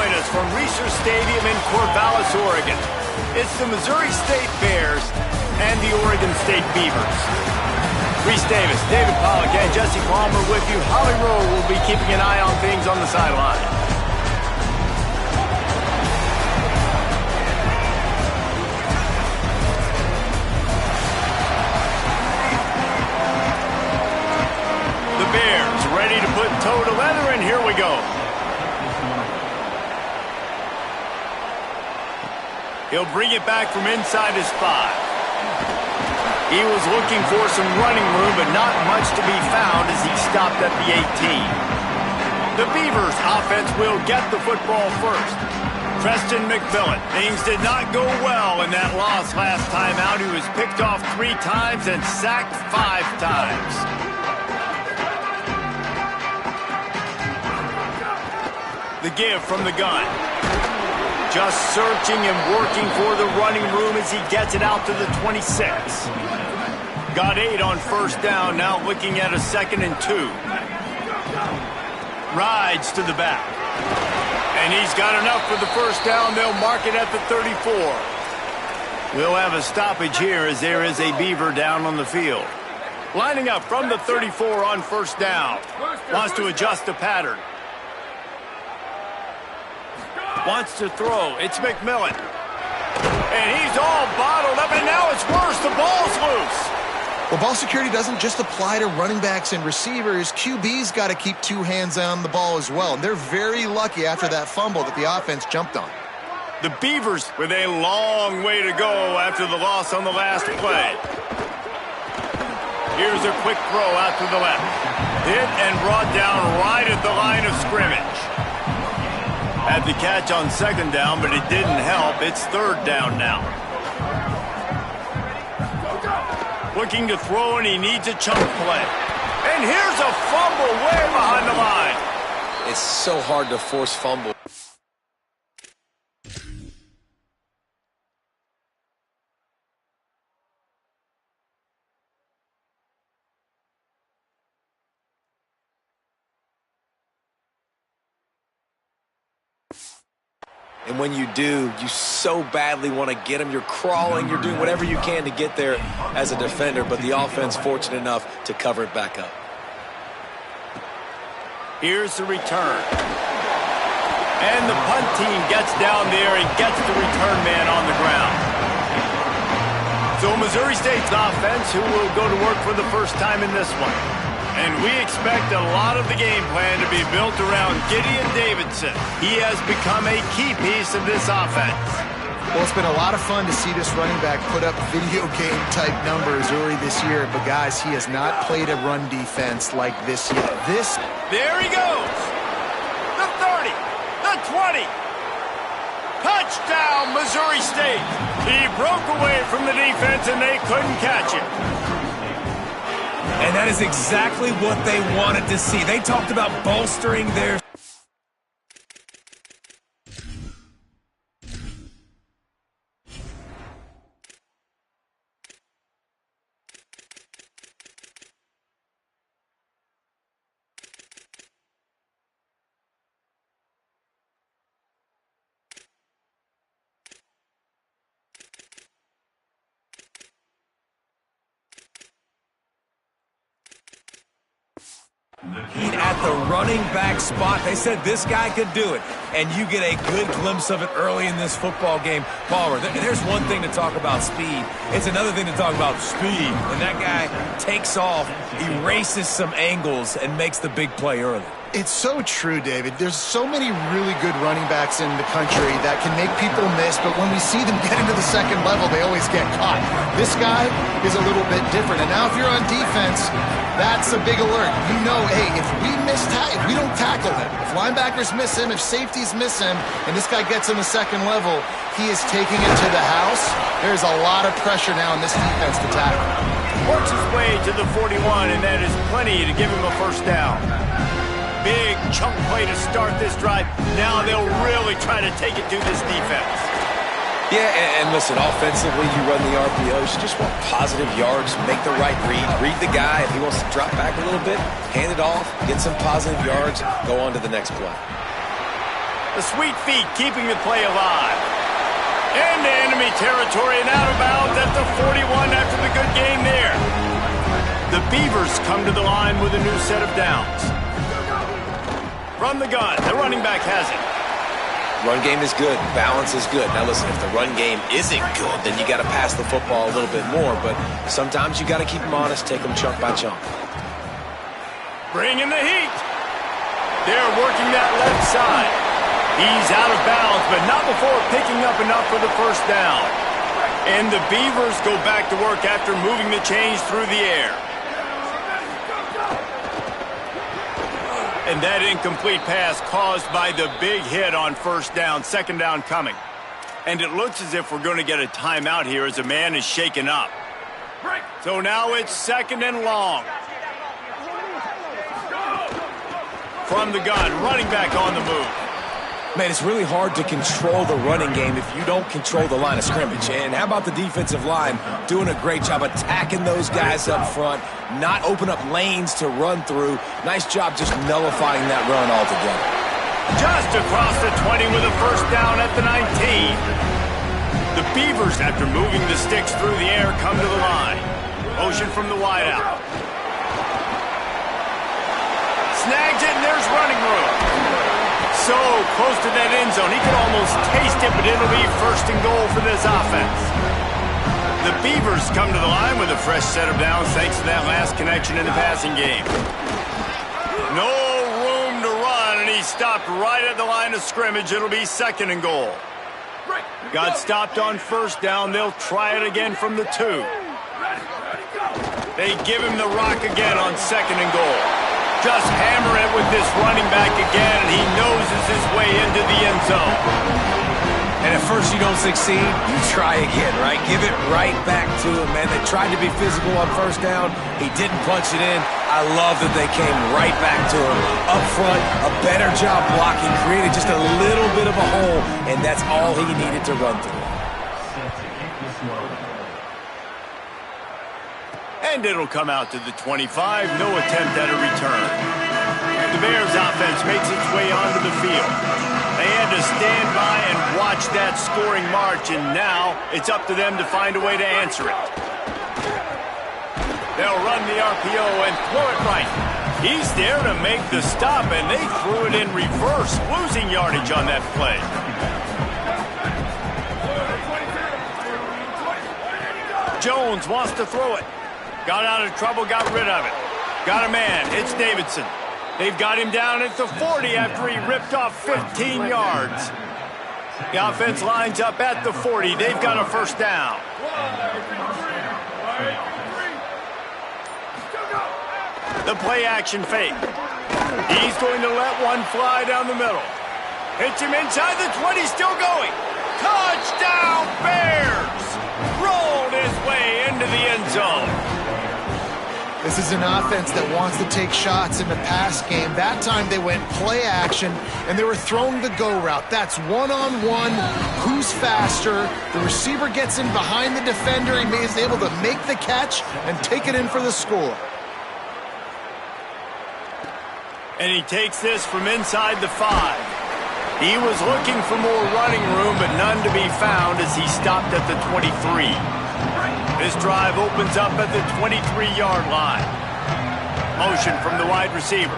join us from Research Stadium in Corvallis, Oregon. It's the Missouri State Bears and the Oregon State Beavers. Reese Davis, David Pollack, and Jesse Palmer with you. Holly Rowe will be keeping an eye on things on the sideline. Ready to put toe to leather, and here we go. He'll bring it back from inside his 5. He was looking for some running room, but not much to be found as he stopped at the 18. The Beavers offense will get the football first. Preston McMillan. Things did not go well in that loss last time out. He was picked off 3 times and sacked 5 times. The give from the gun. Just searching and working for the running room as he gets it out to the 26. Got 8 on first down, now looking at a 2nd and 2. Rides to the back. And he's got enough for the first down. They'll mark it at the 34. We'll have a stoppage here as there is a Beaver down on the field. Lining up from the 34 on first down. Wants to adjust the pattern. Wants to throw. It's McMillan. And he's all bottled up, and now it's worse. The ball's loose. Well, ball security doesn't just apply to running backs and receivers. QB's got to keep 2 hands on the ball as well. And they're very lucky after that fumble that the offense jumped on. The Beavers with a long way to go after the loss on the last play. Here's a quick throw out to the left. Hit and brought down right at the line of scrimmage. Had the catch on 2nd down, but it didn't help. It's 3rd down now. Looking to throw, and he needs a chunk play. And here's a fumble way behind the line. It's so hard to force fumble. And when you do, you so badly want to get them. You're crawling. You're doing whatever you can to get there as a defender, but the offense fortunate enough to cover it back up. Here's the return. And the punt team gets down there and gets the return man on the ground. So Missouri State's offense, who will go to work for the first time in this one. And we expect a lot of the game plan to be built around Gideon Davidson. He has become a key piece of this offense. Well, it's been a lot of fun to see this running back put up video game-type numbers early this year. But, guys, he has not played a run defense like this yet. There he goes. The 30, the 20. Touchdown, Missouri State. He broke away from the defense, and they couldn't catch him. And that is exactly what they wanted to see. They talked about bolstering their... At the running back spot, they said this guy could do it, and you get a good glimpse of it early in this football game. Palmer, there's one thing to talk about speed. It's another thing to talk about speed. And that guy takes off, erases some angles, and makes the big play early. It's so true, David. There's so many really good running backs in the country that can make people miss, but when we see them get into the second level, they always get caught. This guy is a little bit different. And now if you're on defense, that's a big alert. You know, hey, if we don't tackle him, if linebackers miss him, if safeties miss him, and this guy gets in the second level, he is taking it to the house. There's a lot of pressure now in this defense to tackle. Works his way to the 41, and that is plenty to give him a first down. Big chunk play to start this drive. Now they'll really try to take it to this defense. Yeah, and listen, offensively, you run the RPOs. You just want positive yards, make the right read the guy. If he wants to drop back a little bit, hand it off, get some positive yards, go on to the next play. The The sweet feet keeping the play alive. Into enemy territory and out of bounds at the 41 after the good game there. The Beavers come to the line with a new set of downs. From the gun, the running back has it. Run game is good. Balance is good. Now listen, if the run game isn't good, then you got to pass the football a little bit more. But sometimes you got to keep them honest, take them chunk by chunk. Bring in the heat. They're working that left side. He's out of bounds, but not before picking up enough for the first down. And the Beavers go back to work after moving the chains through the air. And that incomplete pass caused by the big hit on first down, second down coming. And it looks as if we're going to get a timeout here as a man is shaken up. So now it's second and long. From the gun, running back on the move. Man, it's really hard to control the running game if you don't control the line of scrimmage. And how about the defensive line doing a great job attacking those guys up front, not open up lanes to run through. Nice job just nullifying that run altogether. Just across the 20 with a first down at the 19. The Beavers, after moving the sticks through the air, come to the line. Motion from the wideout. Snags it, and there's running room. So close to that end zone, he could almost taste it, but it'll be first and goal for this offense. The Beavers come to the line with a fresh set of downs thanks to that last connection in the passing game. No room to run, and he stopped right at the line of scrimmage. It'll be second and goal. Got stopped on first down. They'll try it again from the 2. They give him the rock again on second and goal. Just hammer it with this running back again, and he noses his way into the end zone. And at first you don't succeed, you try again, right? Give it right back to him, man. They tried to be physical on first down. He didn't punch it in. I love that they came right back to him. Up front, a better job blocking, created just a little bit of a hole, and that's all he needed to run through. And it'll come out to the 25. No attempt at a return. The Bears offense makes its way onto the field. They had to stand by and watch that scoring march, and now it's up to them to find a way to answer it. They'll run the RPO and throw it right. He's there to make the stop, and they threw it in reverse, losing yardage on that play. Jones wants to throw it. Got out of trouble, got rid of it. Got a man, it's Davidson. They've got him down at the 40 after he ripped off 15 yards. The offense lines up at the 40. They've got a first down. The play action fake. He's going to let one fly down the middle. Hits him inside the 20, still going. Touchdown, Bears! Rolled his way into the end zone. This is an offense that wants to take shots in the pass game. That time they went play action, and they were throwing the go route. That's one-on-one. Who's faster? The receiver gets in behind the defender. He is able to make the catch and take it in for the score. And he takes this from inside the 5. He was looking for more running room, but none to be found as he stopped at the 23. This drive opens up at the 23-yard line. Motion from the wide receiver.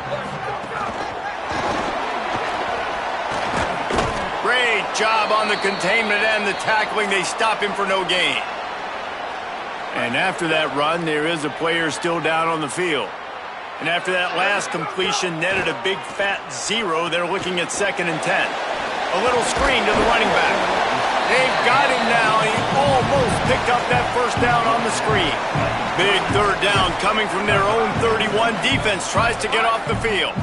Great job on the containment and the tackling. They stop him for no gain. And after that run, there is a player still down on the field. And after that last completion netted a big fat 0, they're looking at second and 10. A little screen to the running back. They've got him now. He almost picked up that first down on the screen. Big third down coming from their own 31. Defense tries to get off the field.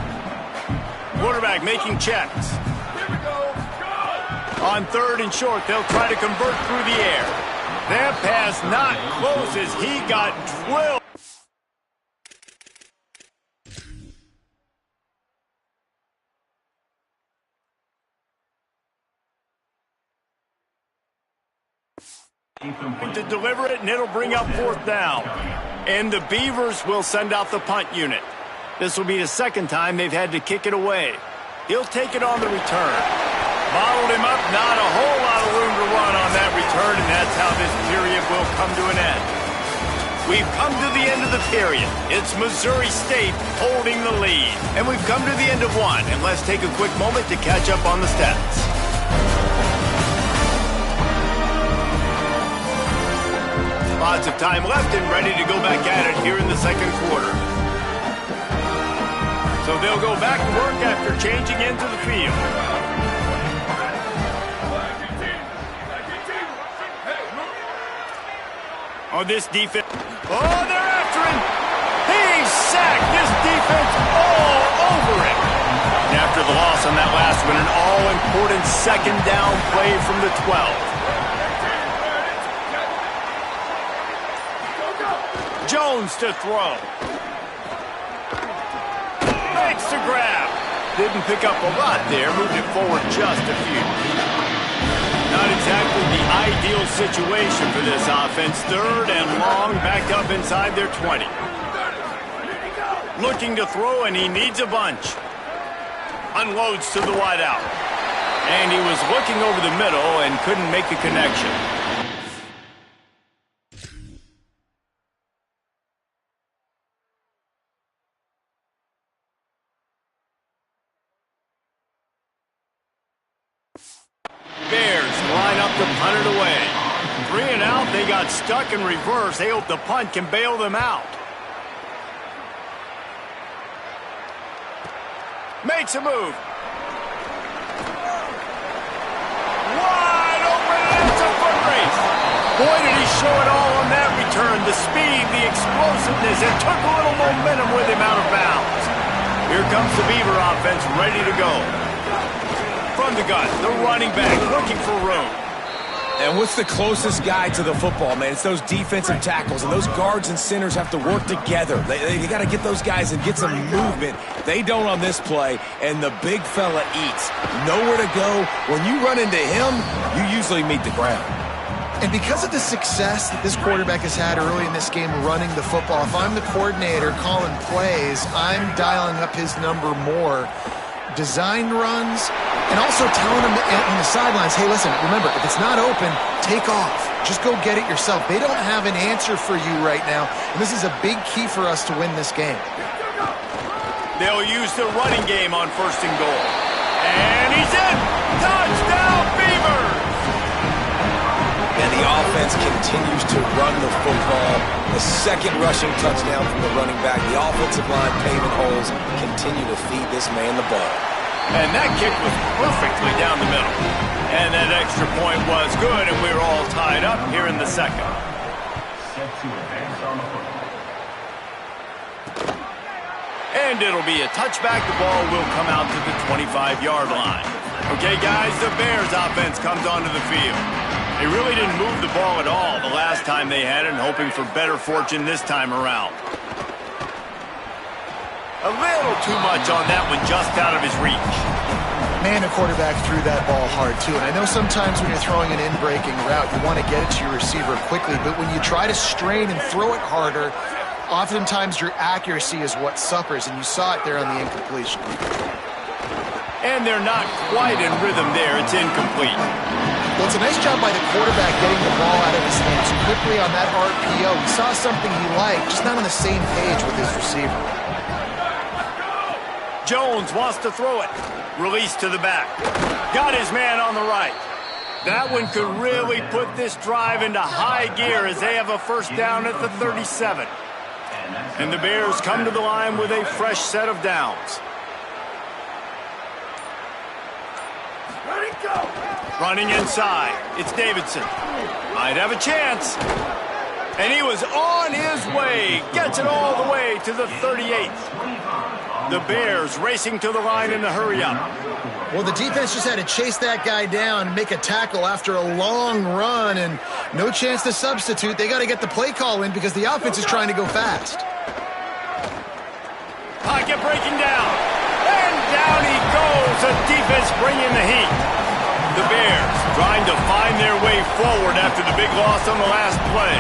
Quarterback making checks. On third and short, they'll try to convert through the air. That pass not close as he got drilled. To deliver it, and it'll bring up fourth down. And the Beavers will send out the punt unit. This will be the second time they've had to kick it away. He'll take it on the return. Bottled him up, not a whole lot of room to run on that return, and that's how this period will come to an end. We've come to the end of the period. It's Missouri State holding the lead. And we've come to the end of one. And let's take a quick moment to catch up on the stats. Lots of time left and ready to go back at it here in the second quarter. So they'll go back to work after changing into the field. On this defense. Oh, they're after him. He's sacked. This defense all over him. And after the loss on that last one, an all-important second down play from the 12. Jones to throw. Makes the grab. Didn't pick up a lot there. Moved it forward just a few. Not exactly the ideal situation for this offense. Third and long, backed up inside their 20. Looking to throw, and he needs a bunch. Unloads to the wideout. And he was looking over the middle and couldn't make a connection. Punt it away. 3 and out. They got stuck in reverse. They hope the punt can bail them out. Makes a move. Wide open. It's a foot race. Boy, did he show it all on that return. The speed, the explosiveness. It took a little momentum with him out of bounds. Here comes the Beaver offense ready to go. From the gun, the running back looking for room. And what's the closest guy to the football, man? It's those defensive tackles, and those guards and centers have to work together. They got to get those guys and get some movement. They don't on this play, and the big fella eats. Nowhere to go. When you run into him, you usually meet the ground. And because of the success that this quarterback has had early in this game running the football, if I'm the coordinator calling plays, I'm dialing up his number more. Design runs, and also telling them on the sidelines, hey, listen, remember, if it's not open, take off. Just go get it yourself. They don't have an answer for you right now, and this is a big key for us to win this game. They'll use the running game on 1st and goal. And he's in! Touchdown, Beavers! And the offense continues to run the football. The second rushing touchdown from the running back. The offensive line paving holes continue to feed this man the ball. And that kick was perfectly down the middle. And that extra point was good, and we're all tied up here in the second. And it'll be a touchback. The ball will come out to the 25-yard line. Okay, guys, the Bears offense comes onto the field. They really didn't move the ball at all the last time they had it, and hoping for better fortune this time around. A little too much on that one, just out of his reach. Man, the quarterback threw that ball hard, too. And I know sometimes when you're throwing an in-breaking route, you want to get it to your receiver quickly. But when you try to strain and throw it harder, oftentimes your accuracy is what suffers. And you saw it there on the incompletion. And they're not quite in rhythm there. It's incomplete. Well, it's a nice job by the quarterback getting the ball out of his hands quickly on that RPO. He saw something he liked, just not on the same page with his receiver. Jones wants to throw it. Release to the back. Got his man on the right. That one could really put this drive into high gear as they have a first down at the 37. And the Bears come to the line with a fresh set of downs. Running inside. It's Davidson. Might have a chance. And he was on his way. Gets it all the way to the 38th. The Bears racing to the line in the hurry-up. Well, the defense just had to chase that guy down and make a tackle after a long run, and no chance to substitute. They got to get the play call in because the offense is trying to go fast. Pocket breaking down. And down he goes. The defense bringing the heat. The Bears trying to find their way forward after the big loss on the last play.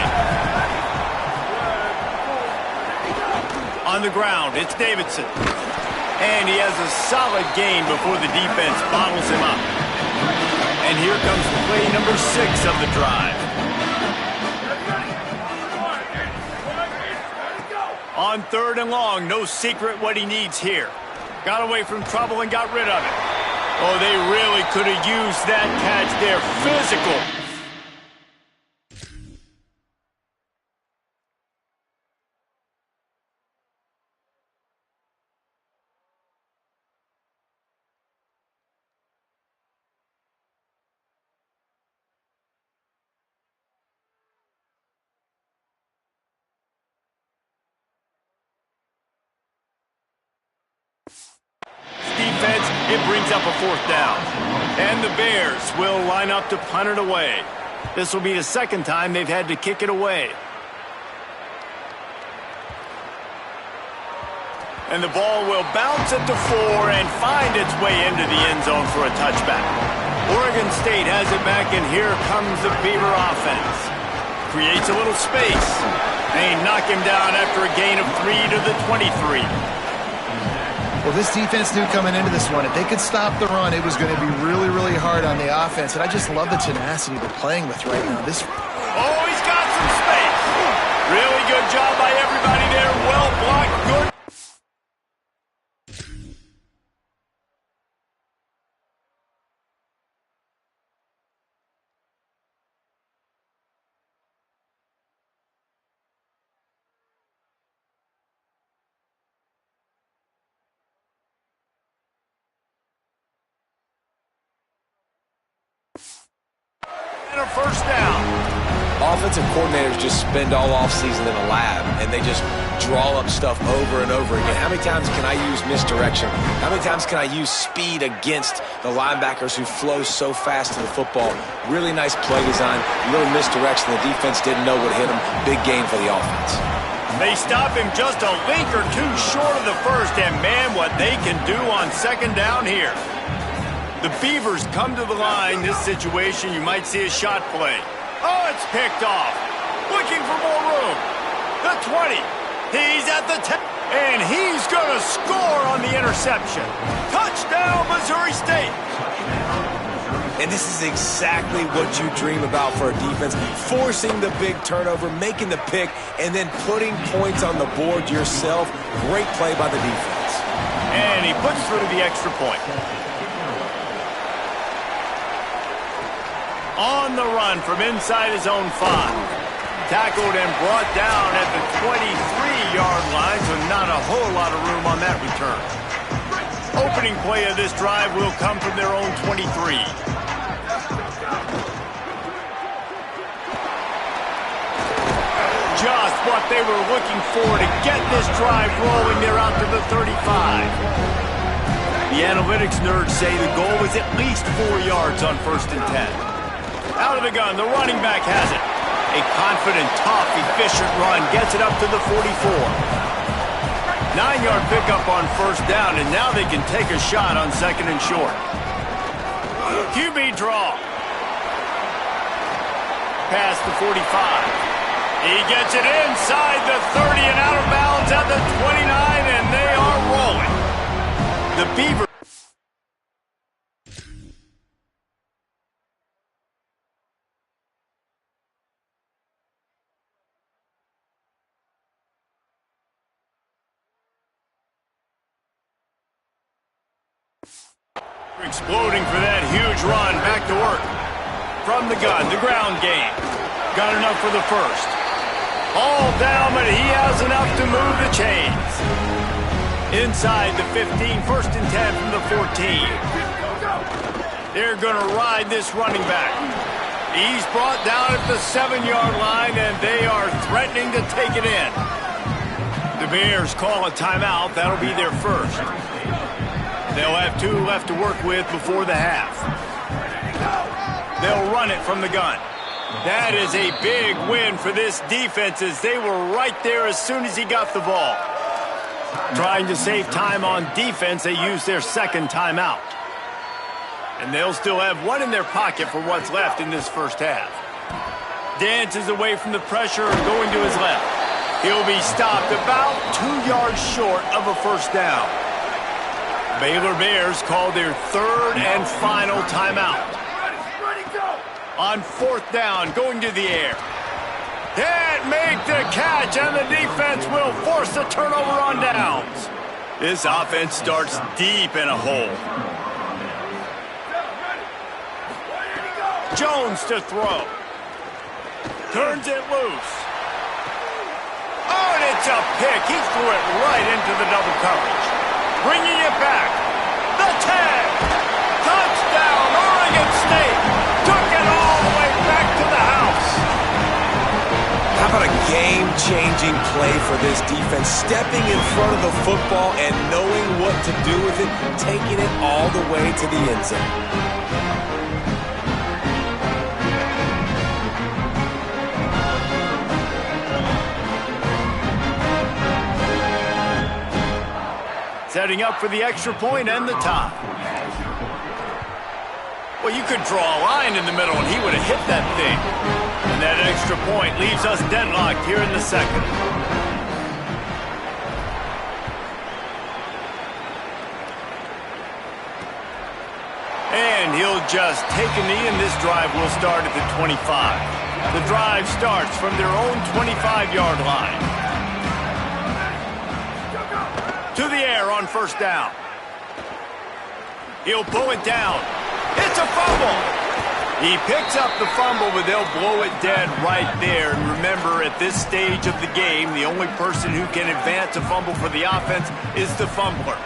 On the ground, it's Davidson. And he has a solid gain before the defense bottles him up. And here comes play number 6 of the drive. On 3rd and long, no secret what he needs here. Got away from trouble and got rid of it. Oh, they really could have used that catch there. Physical. Defense, it brings up a 4th down. And the Bears will line up to punt it away. This will be the 2nd time they've had to kick it away. And the ball will bounce at the 4 and find its way into the end zone for a touchback. Oregon State has it back, and here comes the Beaver offense. Creates a little space. They knock him down after a gain of 3 to the 23. Well, this defense knew coming into this one, if they could stop the run, it was going to be really, really hard on the offense. And I just love the tenacity they're playing with right now. Oh, he's got some space. Really good job by everybody there. Well blocked. Good. And a 1st down. Offensive coordinators just spend all offseason in a lab, and they just draw up stuff over and over again. How many times can I use misdirection? How many times can I use speed against the linebackers who flow so fast to the football? Really nice play design, a little misdirection. The defense didn't know what hit them. Big gain for the offense. They stop him just a link or 2 short of the 1st, and man, what they can do on 2nd down here. The Beavers come to the line. This situation, you might see a shot play. Oh, it's picked off. Looking for more room. The 20. He's at the 10. And he's going to score on the interception. Touchdown, Missouri State. And this is exactly what you dream about for a defense. Forcing the big turnover, making the pick, and then putting points on the board yourself. Great play by the defense. And he puts through the extra point. On the run from inside his own 5. Tackled and brought down at the 23-yard line, so not a whole lot of room on that return. Opening play of this drive will come from their own 23. Just what they were looking for to get this drive rolling. They're out to the 35. The analytics nerds say the goal was at least 4 yards on 1st and 10. Out of the gun, the running back has it. A confident, tough, efficient run gets it up to the 44. 9-yard pickup on 1st down, and now they can take a shot on 2nd and short. QB draw. Past the 45. He gets it inside the 30 and out of bounds at the 29, and they are rolling. The Beavers. Exploding for that huge run. Back to work. From the gun, the ground game. Got enough for the 1st. All down, but he has enough to move the chains. Inside the 15, 1st and 10 from the 14. They're going to ride this running back. He's brought down at the 7-yard line, and they are threatening to take it in. The Bears call a timeout. That'll be their 1st. They'll have 2 left to work with before the half. They'll run it from the gun. That is a big win for this defense, as they were right there as soon as he got the ball. Trying to save time on defense, they use their 2nd timeout. And they'll still have 1 in their pocket for what's left in this 1st half. Dances away from the pressure and going to his left. He'll be stopped about 2 yards short of a 1st down. Baylor Bears call their third and final timeout. On fourth down, going to the air. Can't make the catch, and the defense will force a turnover on downs. This offense starts deep in a hole. Jones to throw. Turns it loose. Oh, and it's a pick. He threw it right into the double coverage. Bringing it back. The tag. Touchdown, Oregon State. Took it all the way back to the house. How about a game-changing play for this defense? Stepping in front of the football and knowing what to do with it, taking it all the way to the end zone. Setting up for the extra point and the tie. Well, you could draw a line in the middle and he would have hit that thing. And that extra point leaves us deadlocked here in the second. And he'll just take a knee, and this drive will start at the 25. The drive starts from their own 25-yard line. To the air on first down. He'll pull it down. It's a fumble. He picks up the fumble, but they'll blow it dead right there. And remember, at this stage of the game, the only person who can advance a fumble for the offense is the fumbler.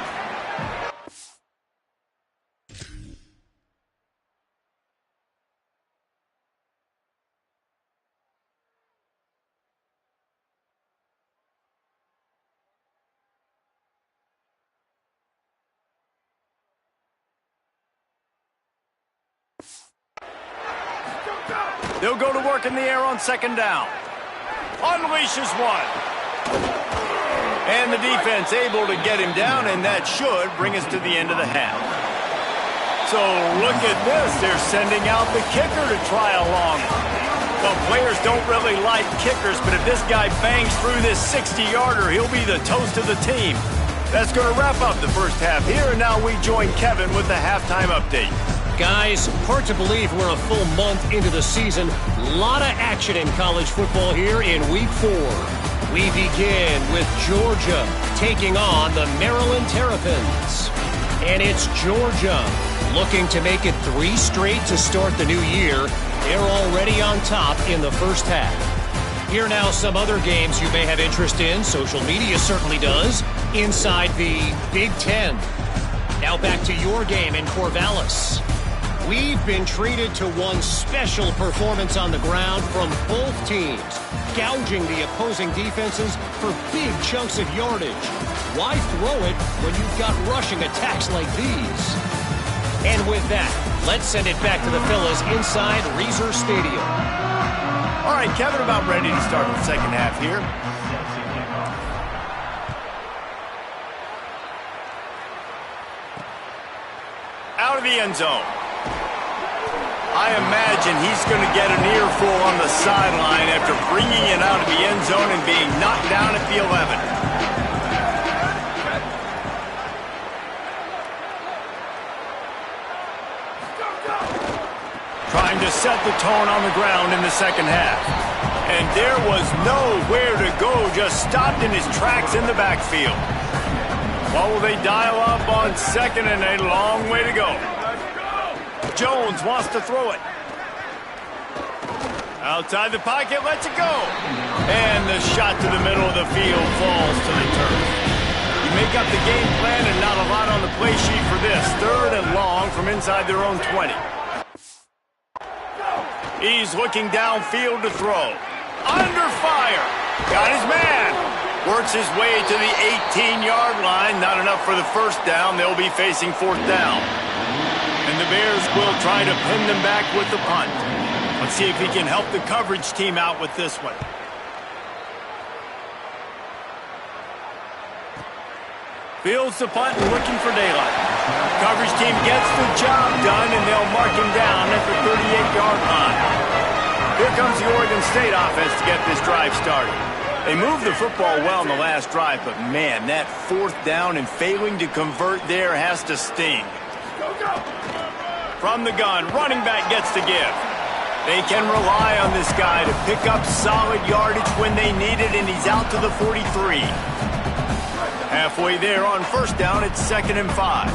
They'll go to work in the air on second down. Unleashes one. And the defense able to get him down, and that should bring us to the end of the half. So look at this. They're sending out the kicker to try a long one. Well, players don't really like kickers, but if this guy bangs through this 60-yarder, he'll be the toast of the team. That's going to wrap up the first half here, and now we join Kevin with the halftime update. Guys, hard to believe we're a full month into the season. A lot of action in college football here in Week 4. We begin with Georgia taking on the Maryland Terrapins. And it's Georgia looking to make it 3 straight to start the new year. They're already on top in the first half. Here now some other games you may have interest in. Social media certainly does. Inside the Big Ten. Now back to your game in Corvallis. We've been treated to one special performance on the ground from both teams, gouging the opposing defenses for big chunks of yardage. Why throw it when you've got rushing attacks like these? And with that, let's send it back to the fellas inside Reser Stadium. All right, Kevin, about ready to start the second half here. Out of the end zone. I imagine he's going to get an earful on the sideline after bringing it out of the end zone and being knocked down at the 11. Trying to set the tone on the ground in the second half. And there was nowhere to go, just stopped in his tracks in the backfield. What will they dial up on second, and a long way to go? Jones wants to throw it. Outside the pocket, lets it go. And the shot to the middle of the field falls to the turf. You make up the game plan and not a lot on the play sheet for this. Third and long from inside their own 20. He's looking downfield to throw. Under fire. Got his man. Works his way to the 18-yard line. Not enough for the first down. They'll be facing fourth down. And the Bears will try to pin them back with the punt. Let's see if he can help the coverage team out with this one. Fields the punt and looking for daylight. Coverage team gets the job done, and they'll mark him down at the 38-yard line. Here comes the Oregon State offense to get this drive started. They moved the football well in the last drive, but man, that fourth down and failing to convert there has to sting. From the gun, running back gets to give. They can rely on this guy to pick up solid yardage when they need it, and he's out to the 43. Halfway there on first down, it's 2nd and 5.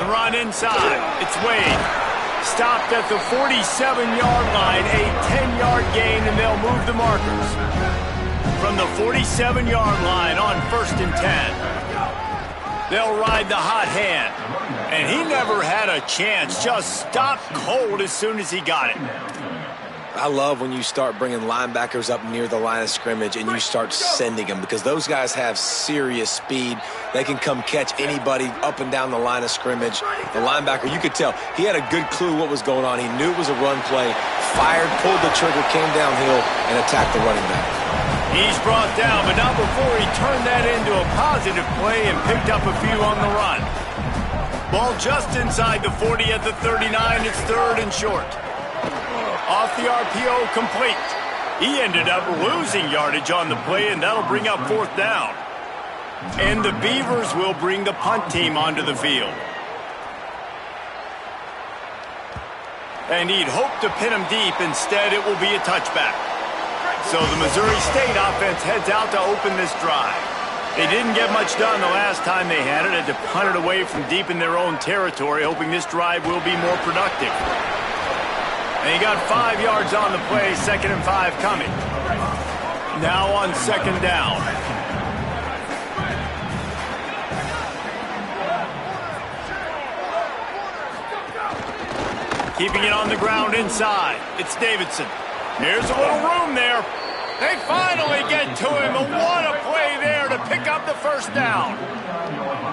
The run inside, it's Wade. Stopped at the 47-yard line, a 10-yard gain, and they'll move the markers. From the 47-yard line on 1st and 10. They'll ride the hot hand. And he never had a chance, just stopped cold as soon as he got it. I love when you start bringing linebackers up near the line of scrimmage and you start sending them, because those guys have serious speed. They can come catch anybody up and down the line of scrimmage. The linebacker, you could tell, he had a good clue what was going on. He knew it was a run play, fired, pulled the trigger, came downhill, and attacked the running back. He's brought down, but not before he turned that into a positive play and picked up a few on the run. Ball just inside the 40 at the 39. It's 3rd and short. Off the RPO, complete. He ended up losing yardage on the play, and that'll bring up 4th down. And the Beavers will bring the punt team onto the field. And he'd hoped to pin him deep. Instead, it will be a touchback. So the Missouri State offense heads out to open this drive. They didn't get much done the last time they had it. Had to punt it away from deep in their own territory, hoping this drive will be more productive. And he got 5 yards on the play, 2nd and 5 coming. Now on 2nd down. Keeping it on the ground inside. It's Davidson. Here's a little room there. They finally get to him, and what a play there to pick up the 1st down.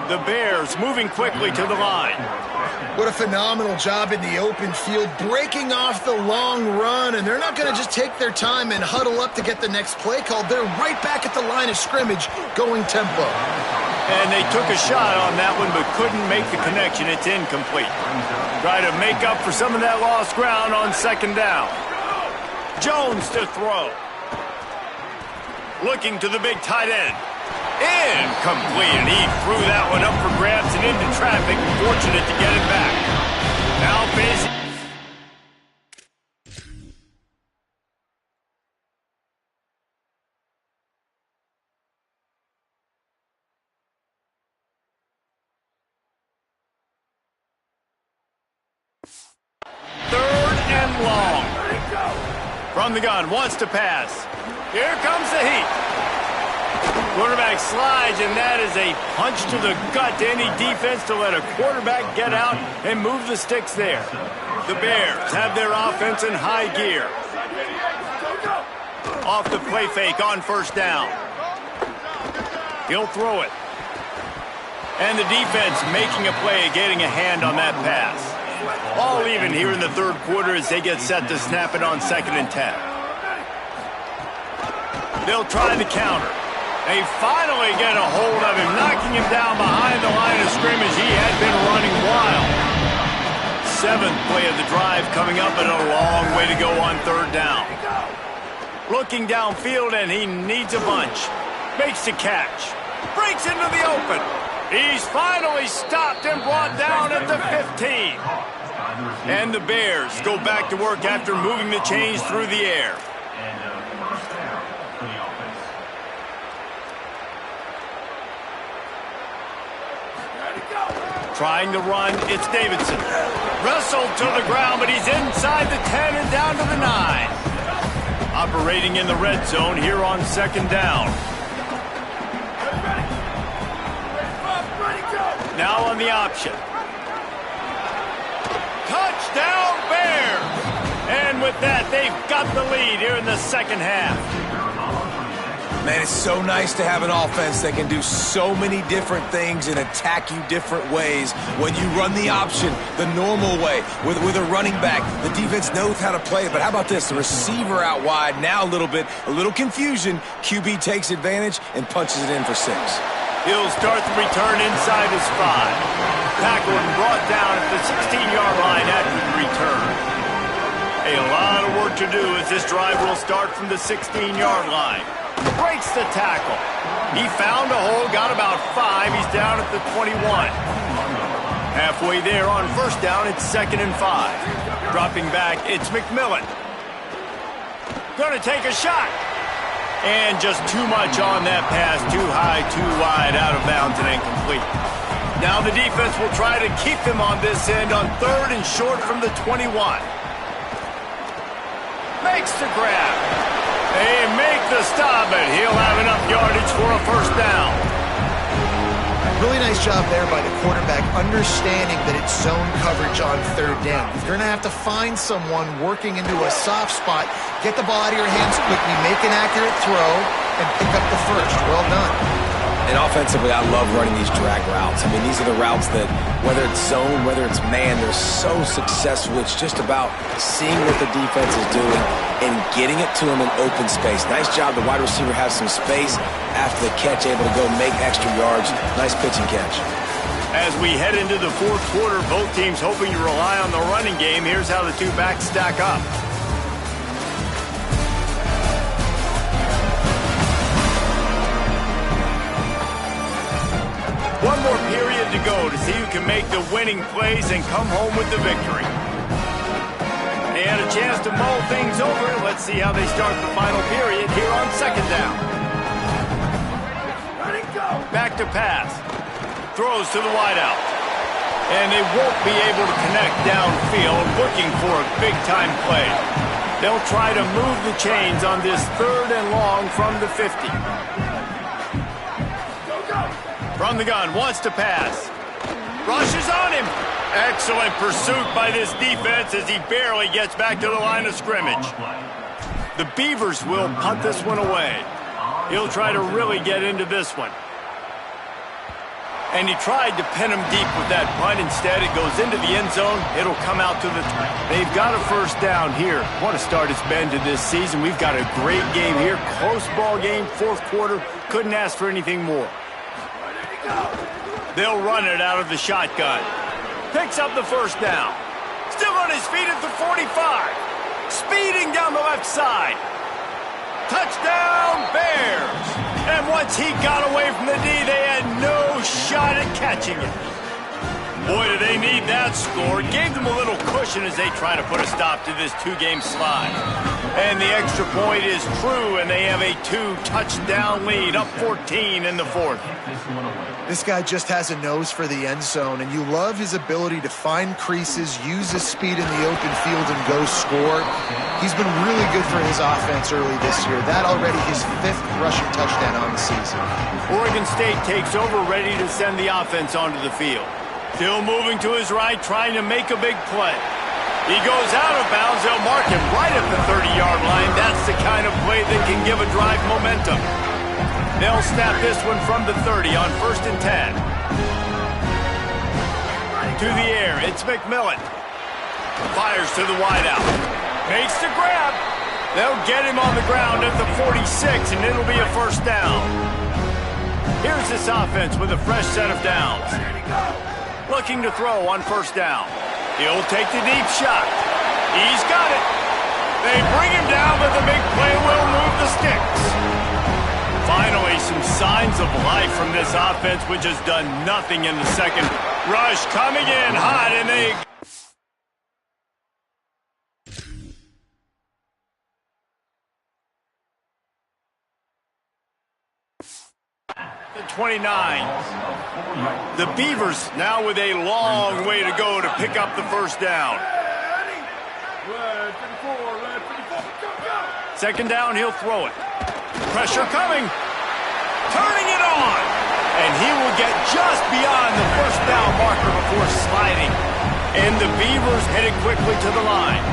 The Bears moving quickly to the line. What a phenomenal job in the open field, breaking off the long run, and they're not going to just take their time and huddle up to get the next play called. They're right back at the line of scrimmage, going tempo. And they took a shot on that one, but couldn't make the connection. It's incomplete. Try to make up for some of that lost ground on 2nd down. Jones to throw. Looking to the big tight end. Incomplete, and he threw that one up for grabs and into traffic. Fortunate to get it back. Now facing... Third and long. From the gun, wants to pass. Here comes the heat. Quarterback slides, and that is a punch to the gut to any defense to let a quarterback get out and move the sticks there. The Bears have their offense in high gear. Off the play fake on 1st down. He'll throw it. And the defense making a play, getting a hand on that pass. All even here in the 3rd quarter as they get set to snap it on 2nd and 10. They'll try the counter. They finally get a hold of him, knocking him down behind the line of scrimmage. He had been running wild. 7th play of the drive coming up, and a long way to go on 3rd down. Looking downfield, and he needs a bunch. Makes the catch. Breaks into the open. He's finally stopped and brought down at the 15. And the Bears go back to work after moving the chains through the air. Trying to run, it's Davidson. Wrestled to the ground, but he's inside the 10 and down to the 9. Operating in the red zone here on 2nd down. Now on the option. Touchdown Bears! And with that, they've got the lead here in the 2nd half. Man, it's so nice to have an offense that can do so many different things and attack you different ways. When you run the option the normal way with a running back, the defense knows how to play it. But how about this? The receiver out wide, now a little confusion. QB takes advantage and punches it in for 6. He'll start the return inside his 5. Tackled and brought down at the 16-yard line after the return. A lot of work to to do as this drive will start from the 16-yard line. Breaks the tackle. He found a hole, got about 5. He's down at the 21. Halfway there on first down, it's 2nd and 5. Dropping back, it's McMillan. Gonna take a shot. And just too much on that pass. Too high, too wide, out of bounds and incomplete. Now the defense will try to keep them on this end on 3rd and short from the 21. Makes the grab. They make the stop, and he'll have enough yardage for a first down. Really nice job there by the quarterback, understanding that it's zone coverage on 3rd down. If you're going to have to find someone working into a soft spot, get the ball out of your hands quickly, make an accurate throw, and pick up the first. Well done. And offensively, I love running these drag routes. I mean, these are the routes that, whether it's zone, whether it's man, they're so successful. It's just about seeing what the defense is doing and getting it to them in open space. Nice job. The wide receiver has some space after the catch, able to go make extra yards. Nice pitch and catch. As we head into the 4th quarter, both teams hoping to rely on the running game. Here's how the two backs stack up. One more period to go to see who can make the winning plays and come home with the victory. They had a chance to mull things over. Let's see how they start the final period here on 2nd down. Back to pass. Throws to the wideout. And they won't be able to connect downfield, looking for a big-time play. They'll try to move the chains on this 3rd and long from the 50. From the gun, wants to pass. Rushes on him. Excellent pursuit by this defense as he barely gets back to the line of scrimmage. The Beavers will punt this one away. He'll try to really get into this one. And he tried to pin him deep with that punt. Instead, it goes into the end zone. It'll come out to the... They've got a first down here. What a start it's been to this season. We've got a great game here. Close ball game, 4th quarter. Couldn't ask for anything more. They'll run it out of the shotgun. Picks up the first down. Still on his feet at the 45. Speeding down the left side. Touchdown, Bears. And once he got away from the D, they had no shot at catching it. Boy, do they need that score. Gave them a little cushion as they try to put a stop to this 2-game slide. And the extra point is true, and they have a 2-touchdown lead, up 14 in the 4th. This guy just has a nose for the end zone, and you love his ability to find creases, use his speed in the open field, and go score. He's been really good for his offense early this year. That already his 5th rushing touchdown on the season. Oregon State takes over, ready to send the offense onto the field. Still moving to his right, trying to make a big play. He goes out of bounds. They'll mark him right at the 30-yard line. That's the kind of play that can give a drive momentum. They'll snap this one from the 30 on 1st and 10. To the air, it's McMillan. Fires to the wideout. Makes the grab. They'll get him on the ground at the 46, and it'll be a first down. Here's this offense with a fresh set of downs. Looking to throw on first down. He'll take the deep shot. He's got it. They bring him down, but the big play will move the sticks. Finally, some signs of life from this offense, which has done nothing in the second. Rush coming in hot, and they... The 29. The Beavers now with a long way to go to pick up the first down. 2nd down, he'll throw it. Pressure coming. Turning it on. And he will get just beyond the first down marker before sliding. And the Beavers headed quickly to the line.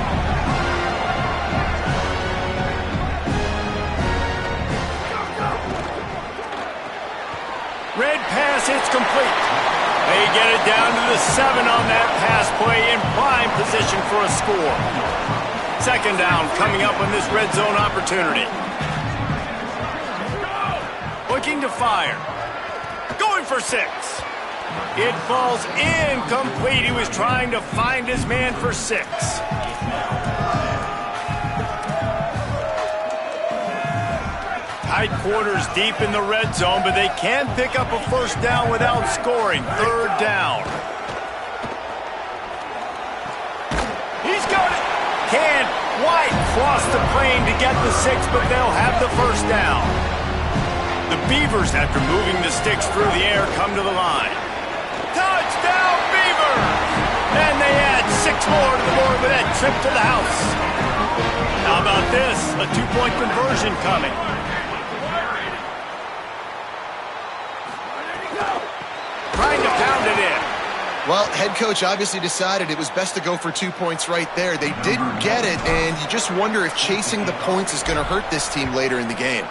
Red pass, it's complete. They get it down to the 7 on that pass play in prime position for a score. 2nd down coming up on this red zone opportunity. Looking to fire. Going for 6. It falls incomplete. He was trying to find his man for 6. Tight quarters deep in the red zone, but they can pick up a first down without scoring. Third down. He's got it. Can White cross the plane to get the 6, but they'll have the first down. The Beavers, after moving the sticks through the air, come to the line. Touchdown, Beavers! And they add 6 more to the board with that trip to the house. How about this? A 2-point conversion coming. Trying to pound it in. Well, head coach obviously decided it was best to go for 2 points right there. They didn't get it, and you just wonder if chasing the points is going to hurt this team later in the game.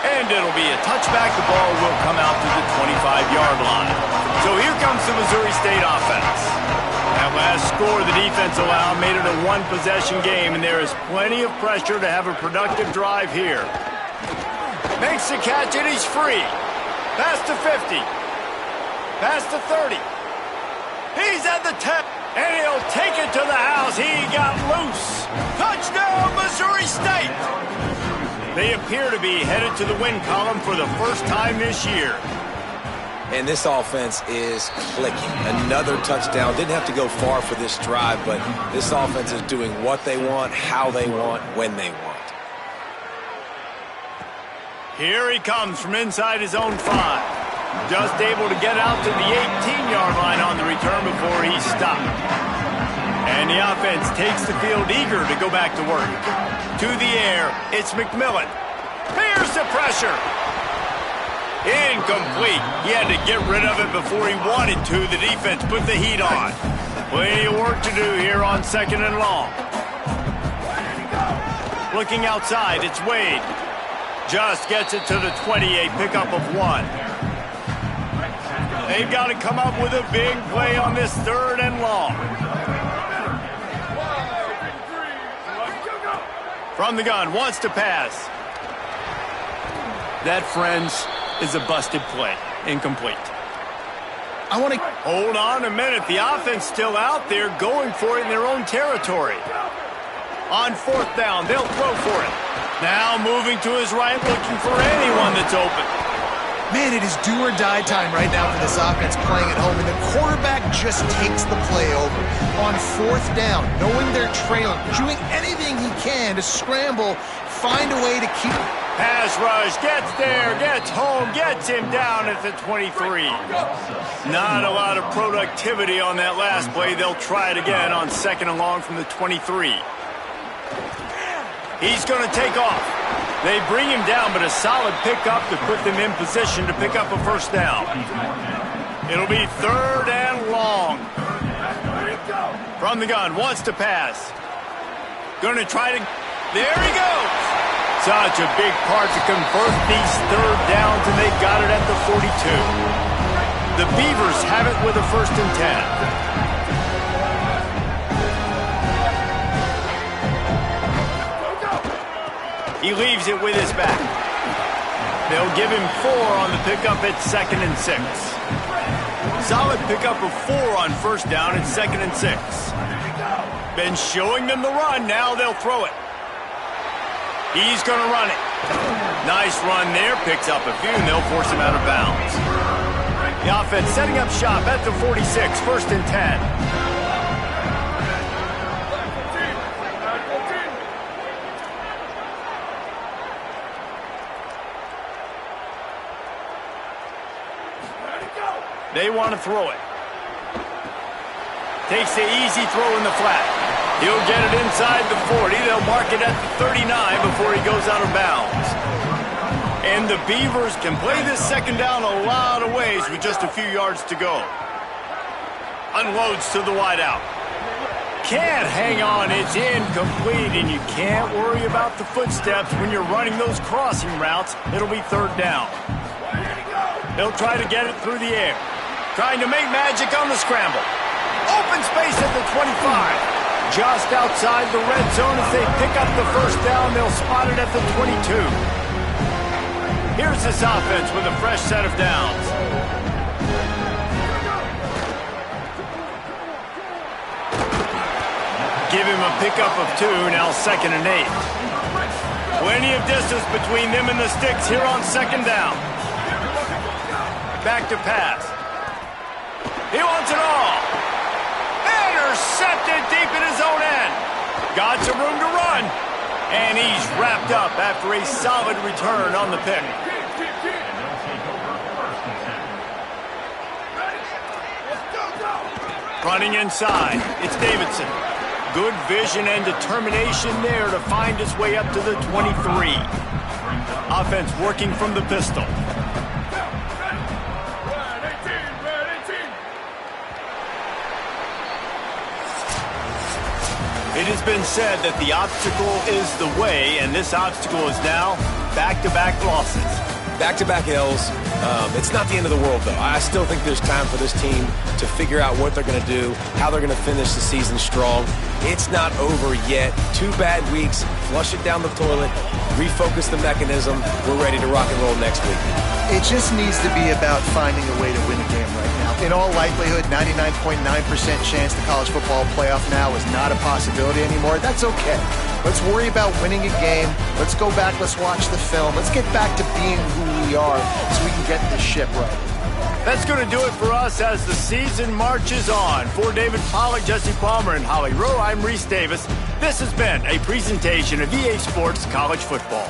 And it'll be a touchback. The ball will come out to the 25-yard line. So here comes the Missouri State offense. That last score the defense allowed made it a one-possession game, and there is plenty of pressure to have a productive drive here. Makes the catch, and he's free. Pass to 50. Pass to 30. He's at the 10, and he'll take it to the house. He got loose. Touchdown, Missouri State! They appear to be headed to the win column for the first time this year. And this offense is clicking. Another touchdown. Didn't have to go far for this drive, but this offense is doing what they want, how they want, when they want. Here he comes from inside his own 5. Just able to get out to the 18-yard line on the return before he's stopped. And the offense takes the field eager to go back to work. To the air, it's McMillan. Here's the pressure. Incomplete. He had to get rid of it before he wanted to. The defense put the heat on. Plenty of work to do here on 2nd and long. Looking outside, it's Wade. Just gets it to the 28, pickup of 1. They've got to come up with a big play on this 3rd and long. From the gun, wants to pass. That, friends, is a busted play. Incomplete. I want to... Hold on a minute. The offense still out there going for it in their own territory. On 4th down, they'll throw for it. Now moving to his right, looking for anyone that's open. Man, it is do or die time right now for this offense playing at home, and the quarterback just takes the play over. On 4th down, knowing they're trailing, doing anything he can to scramble, find a way to keep... Pass rush, gets there, gets home, gets him down at the 23. Not a lot of productivity on that last play. They'll try it again on 2nd and long from the 23. He's going to take off. They bring him down, but a solid pickup to put them in position to pick up a first down. It'll be 3rd and long. From the gun, wants to pass. Going to try to... There he goes. Such a big part to convert these 3rd downs, and they got it at the 42. The Beavers have it with a 1st and 10. He leaves it with his back. They'll give him 4 on the pickup at 2nd and 6. Solid pickup of 4 on 1st down at 2nd and 6. Been showing them the run. Now they'll throw it. He's going to run it. Nice run there. Picks up a few, and they'll force him out of bounds. The offense setting up shop at the 46. 1st and 10. They want to throw it. Takes the easy throw in the flat. He'll get it inside the 40. They'll mark it at the 39 before he goes out of bounds. And the Beavers can play this 2nd down a lot of ways with just a few yards to go. Unloads to the wideout. Can't hang on. It's incomplete, and you can't worry about the footsteps when you're running those crossing routes. It'll be 3rd down. They'll try to get it through the air. Trying to make magic on the scramble. Open space at the 25. Just outside the red zone as they pick up the 1st down. They'll spot it at the 22. Here's this offense with a fresh set of downs. give him a pickup of 2, now 2nd and 8. Plenty of distance between them and the sticks here on 2nd down. Back to pass. He wants it all. Intercepted deep in his own end. Got some room to run. And he's wrapped up after a solid return on the pick. Running inside, it's Davidson. Good vision and determination there to find his way up to the 23. Offense working from the pistol. It has been said that the obstacle is the way, and this obstacle is now back-to-back losses. Back-to-back L's. It's not the end of the world, though. I still think there's time for this team to figure out what they're going to do, how they're going to finish the season strong. It's not over yet. 2 bad weeks. Flush it down the toilet. Refocus the mechanism. We're ready to rock and roll next week. It just needs to be about finding a way to win a game right now. In all likelihood, 99.9% chance the college football playoff now is not a possibility anymore. That's okay. Let's worry about winning a game. Let's go back. Let's watch the film. Let's get back to being who we are so we can get this ship right. That's going to do it for us as the season marches on. For David Pollack, Jesse Palmer, and Holly Rowe, I'm Reese Davis. This has been a presentation of EA Sports College Football.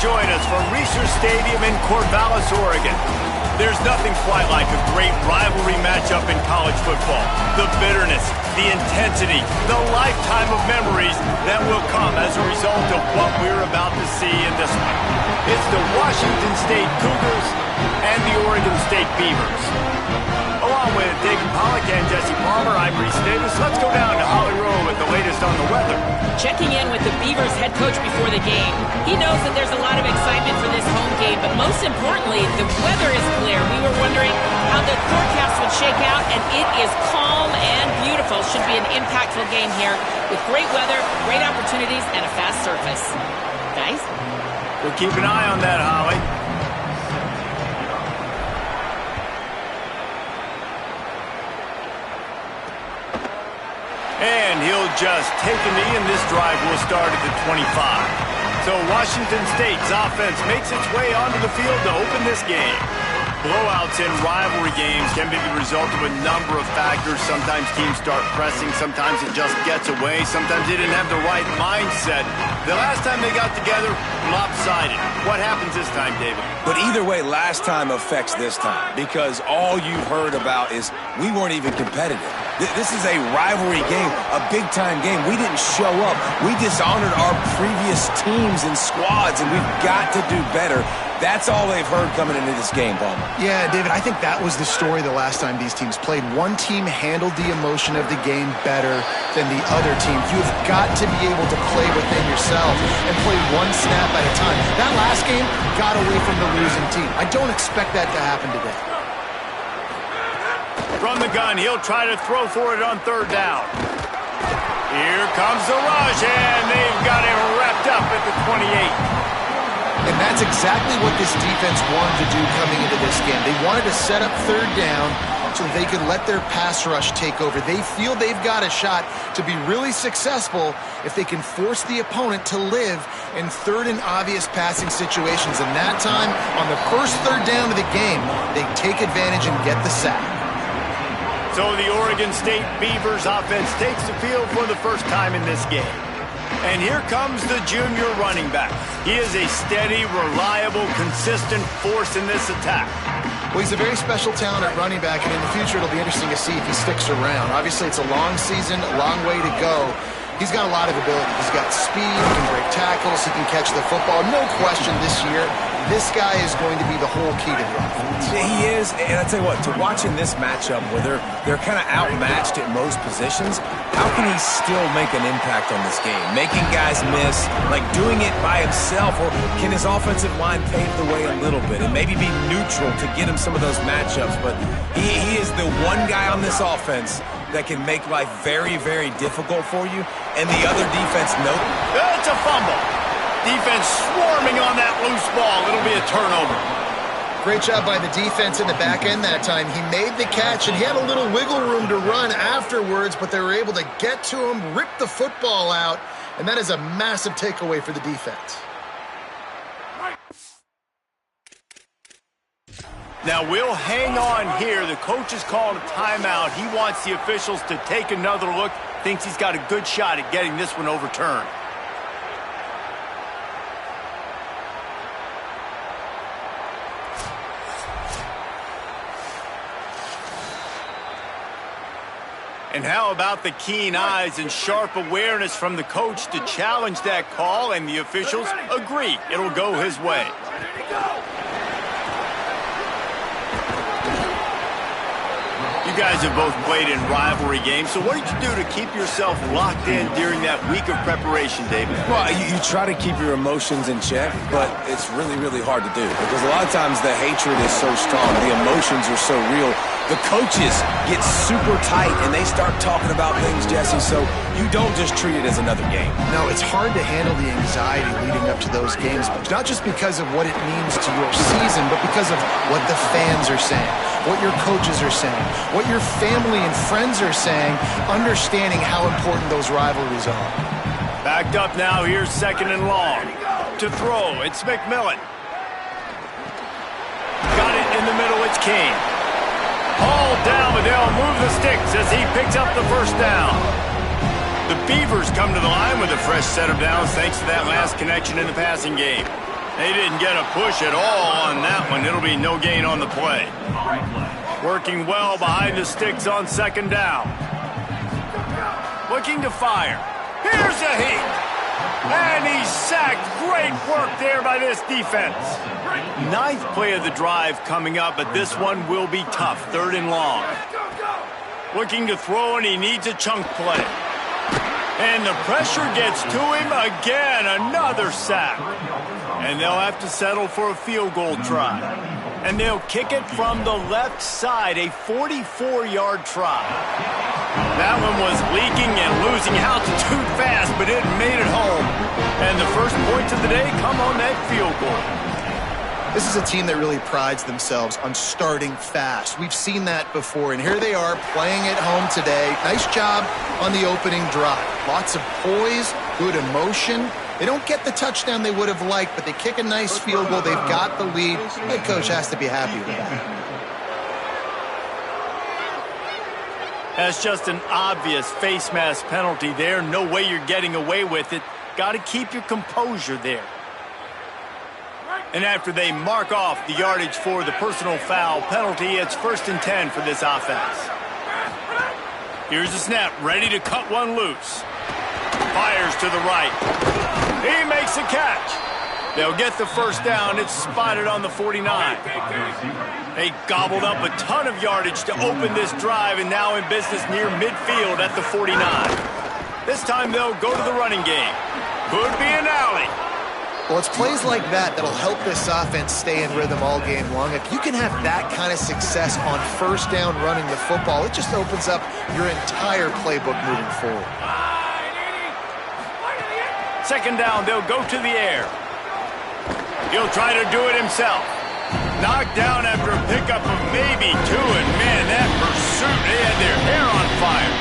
join us from Research Stadium in Corvallis, Oregon. There's nothing quite like a great rivalry matchup in college football. The bitterness, the intensity, the lifetime of memories that will come as a result of what we're about to see in this one. It's the Washington State Cougars and the Oregon State Beavers. Along with David Pollack and Jesse Palmer, I'm Reese Davis. Let's go down to Holly Rowe with the latest on the weather. Checking in with the Beavers head coach before the game. He knows that there's a lot of excitement for this home game, but most importantly, the weather is clear. We were wondering how the forecast would shake out, and it is calm and beautiful. Should be an impactful game here with great weather, great opportunities, and a fast surface. Guys? We'll keep an eye on that, Holly. And he'll just take a knee, and this drive will start at the 25. So Washington State's offense makes its way onto the field to open this game. Blowouts in rivalry games can be the result of a number of factors. Sometimes teams start pressing. Sometimes it just gets away. Sometimes they didn't have the right mindset. The last time they got together, lopsided. What happens this time, David? But either way, last time affects this time because all you've heard about is we weren't even competitive. This is a rivalry game, a big-time game. We didn't show up. We dishonored our previous teams and squads, and we've got to do better. That's all they've heard coming into this game, Palmer. Yeah, David, I think that was the story the last time these teams played. One team handled the emotion of the game better than the other team. You've got to be able to play within yourself and play one snap at a time. That last game got away from the losing team. I don't expect that to happen today. From the gun, he'll try to throw for it on third down. Here comes the rush, and they've got him wrapped up at the 28. And that's exactly what this defense wanted to do coming into this game. They wanted to set up third down so they could let their pass rush take over. They feel they've got a shot to be really successful if they can force the opponent to live in third and obvious passing situations. And that time, on the first third down of the game, they take advantage and get the sack. So the Oregon State Beavers offense takes the field for the first time in this game. And here comes the junior running back. He is a steady, reliable, consistent force in this attack. Well, he's a very special talent at running back, and in the future it'll be interesting to see if he sticks around. Obviously, it's a long season, a long way to go. He's got a lot of ability. He's got speed, he can break tackles, he can catch the football. No question this year, this guy is going to be the whole key to the offense. He is, and I tell you what, to watching this matchup where they're kind of outmatched at most positions, how can he still make an impact on this game? Making guys miss, like doing it by himself, or can his offensive line pave the way a little bit and maybe be neutral to get him some of those matchups? But he is the one guy on this offense that can make life very, very difficult for you, and the other defense, nope. It's a fumble. Defense swarming on that loose ball. It'll be a turnover. Great job by the defense in the back end that time. He made the catch, and he had a little wiggle room to run afterwards, but they were able to get to him, rip the football out, and that is a massive takeaway for the defense. Now, we'll hang on here. The coach is calling a timeout. He wants the officials to take another look. Thinks he's got a good shot at getting this one overturned. And how about the keen eyes and sharp awareness from the coach to challenge that call, and the officials agree it'll go his way. You guys have both played in rivalry games, so what did you do to keep yourself locked in during that week of preparation, David? Well, you try to keep your emotions in check, but it's really, really hard to do because a lot of times the hatred is so strong, the emotions are so real. The coaches get super tight and they start talking about things, Jesse, so you don't just treat it as another game. No, it's hard to handle the anxiety leading up to those games, not just because of what it means to your season, but because of what the fans are saying, what your coaches are saying, what your family and friends are saying, understanding how important those rivalries are. Backed up now, here's second and long. To throw, it's McMillan. Got it in the middle, it's King. Hauled down, but they'll move the sticks as he picks up the first down. The Beavers come to the line with a fresh set of downs thanks to that last connection in the passing game. They didn't get a push at all on that one. It'll be no gain on the play. Working well behind the sticks on second down. Looking to fire. Here's a heat. And he's sacked. Great work there by this defense. Ninth play of the drive coming up, but this one will be tough. Third and long. Looking to throw, and he needs a chunk play. And the pressure gets to him again. Another sack. And they'll have to settle for a field goal try. And they'll kick it from the left side, a 44-yard try. That one was leaking and losing altitude fast, but it made it home. And the first points of the day come on that field goal. This is a team that really prides themselves on starting fast. We've seen that before, and here they are playing at home today. Nice job on the opening drive. Lots of poise, good emotion. They don't get the touchdown they would have liked, but they kick a nice field goal. They've got the lead. Head coach has to be happy with that. That's just an obvious face mask penalty there. No way you're getting away with it. Got to keep your composure there. And after they mark off the yardage for the personal foul penalty, it's 1st and 10 for this offense. Here's the snap, ready to cut one loose. Fires to the right. He makes a catch. They'll get the first down. It's spotted on the 49. They gobbled up a ton of yardage to open this drive, and now in business near midfield at the 49. This time they'll go to the running game. Could be an alley. Well, it's plays like that that'll help this offense stay in rhythm all game long. If you can have that kind of success on first down running the football, it just opens up your entire playbook moving forward. Second down, they'll go to the air. He'll try to do it himself. Knocked down after a pickup of maybe two, and man, that pursuit, they had their hair on fire.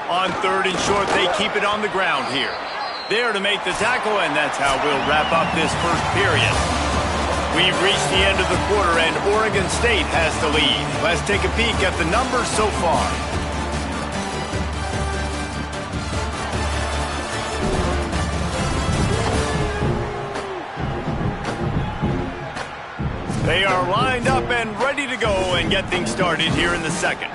On third and short, they keep it on the ground here. There to make the tackle, and that's how we'll wrap up this first period. We've reached the end of the quarter, and Oregon State has the lead. Let's take a peek at the numbers so far. They are lined up and ready to go and get things started here in the second.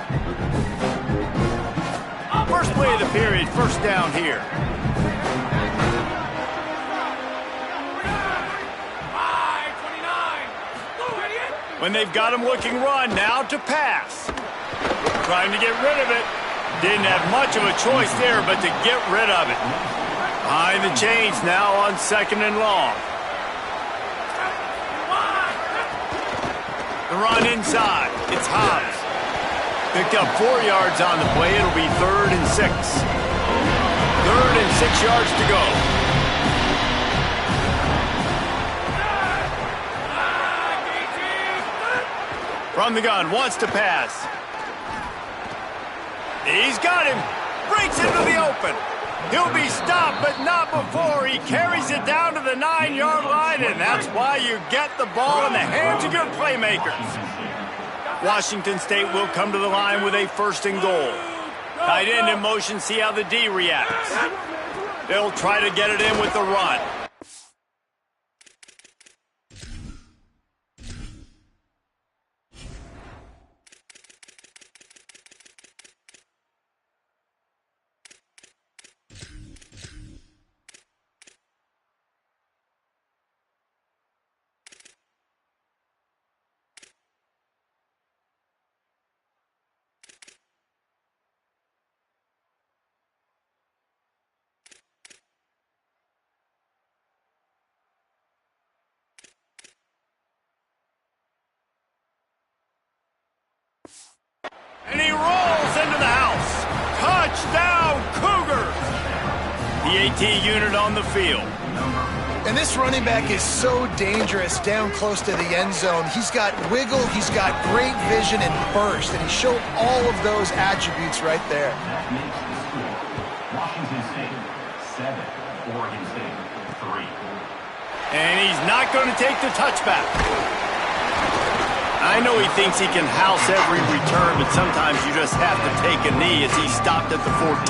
First play of the period, first down here. When they've got him looking run, now to pass. Trying to get rid of it. Didn't have much of a choice there, but to get rid of it. Behind the chains now on second and long. The run inside. It's Hobbs. Picked up 4 yards on the play. It'll be 3rd and 6. 3rd and 6 yards to go. From the gun, wants to pass. He's got him. Breaks into the open. He'll be stopped, but not before. He carries it down to the 9-yard line, and that's why you get the ball in the hands of your playmakers. Washington State will come to the line with a 1st and goal. Tight end in motion, see how the D reacts. They'll try to get it in with the run. And he rolls into the house. Touchdown, Cougars! The AT unit on the field. And this running back is so dangerous down close to the end zone. He's got wiggle, he's got great vision and burst, and he showed all of those attributes right there. Washington State, 7. Oregon State, 3. And he's not going to take the touchback. I know he thinks he can house every return, but sometimes you just have to take a knee as he stopped at the 14.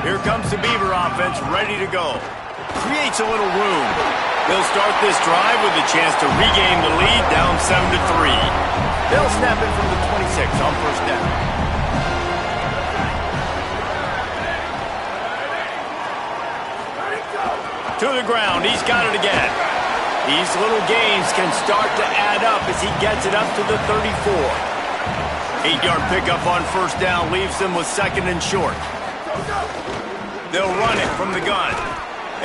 Here comes the Beaver offense ready to go. Creates a little room. They'll start this drive with a chance to regain the lead down 7-3. They'll snap it from the 26 on first down. To the ground. He's got it again. These little gains can start to add up as he gets it up to the 34. 8-yard pickup on first down leaves them with second and short. They'll run it from the gun.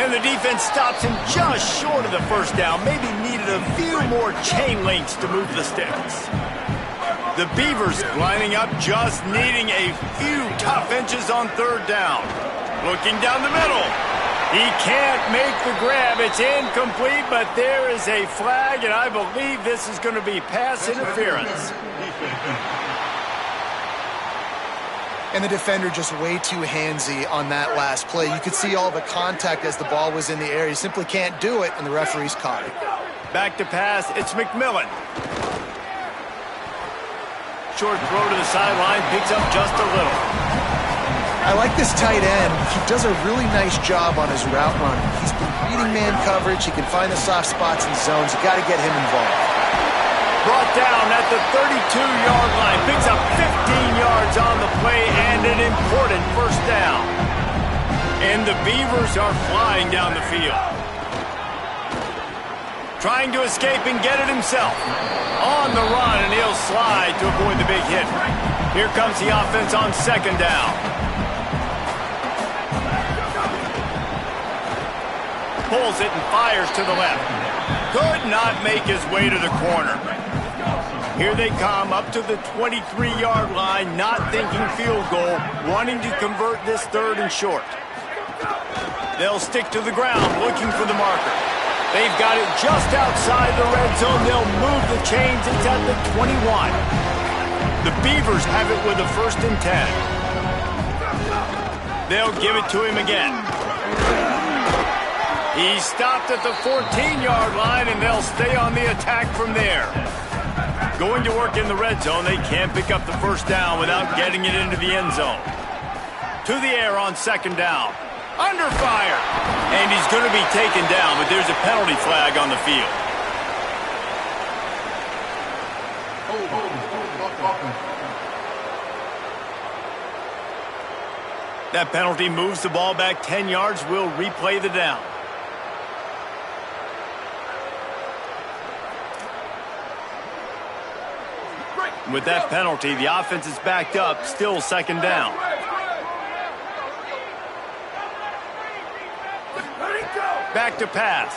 And the defense stops him just short of the first down. Maybe needed a few more chain links to move the sticks. The Beavers lining up, just needing a few tough inches on third down. Looking down the middle. He can't make the grab. It's incomplete, but there is a flag, and I believe this is going to be pass interference. And the defender just way too handsy on that last play. You could see all the contact as the ball was in the air. He simply can't do it, and the referees caught it. Back to pass, it's McMillan. Short throw to the sideline, picks up just a little. I like this tight end. He does a really nice job on his route running. He's been reading man coverage. He can find the soft spots and zones. You got to get him involved. Brought down at the 32-yard line. Picks up 15 yards on the play and an important first down. And the Beavers are flying down the field. Trying to escape and get it himself. On the run, and he'll slide to avoid the big hit. Here comes the offense on second down. Pulls it and fires to the left. Could not make his way to the corner. Here they come up to the 23-yard line, not thinking field goal, wanting to convert this third and short. They'll stick to the ground, looking for the marker. They've got it just outside the red zone. They'll move the chains. It's at the 21. The Beavers have it with a 1st and 10. They'll give it to him again. He stopped at the 14-yard line, and they'll stay on the attack from there. Going to work in the red zone, they can't pick up the first down without getting it into the end zone. To the air on second down. Under fire. And he's going to be taken down, but there's a penalty flag on the field. That penalty moves the ball back 10 yards. We'll replay the down. With that penalty, the offense is backed up, still second down. Back to pass.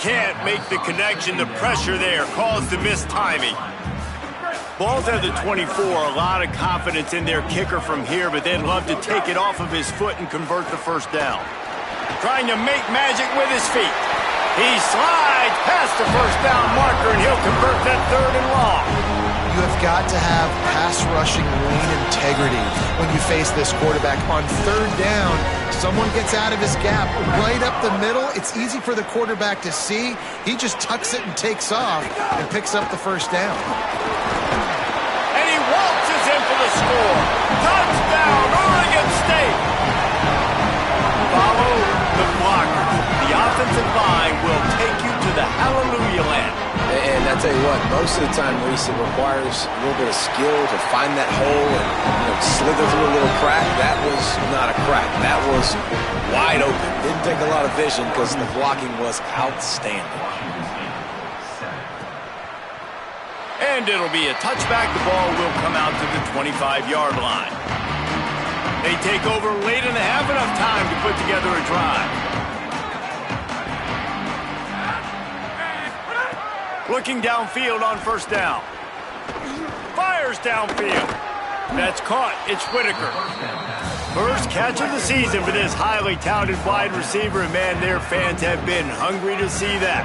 Can't make the connection. The pressure there caused the missed timing. Ball's at the 24. A lot of confidence in their kicker from here, but they'd love to take it off of his foot and convert the first down. Trying to make magic with his feet. He slides past the first down marker, and he'll convert that third and long. You have got to have pass-rushing lane integrity when you face this quarterback. On third down, someone gets out of his gap right up the middle. It's easy for the quarterback to see. He just tucks it and takes off and picks up the first down. And he waltzes in for the score. Touchdown, Oregon State. Follow the blocker. The offensive line will take you to the hallelujah land. And I tell you what, most of the time, Reese, it requires a little bit of skill to find that hole and slither through a little crack. That was not a crack. That was wide open. Didn't take a lot of vision because the blocking was outstanding. And it'll be a touchback. The ball will come out to the 25-yard line. They take over late in the half, enough time to put together a drive. Looking downfield on first down. Fires downfield. That's caught. It's Whitaker. First catch of the season for this highly touted wide receiver, and man, their fans have been hungry to see that.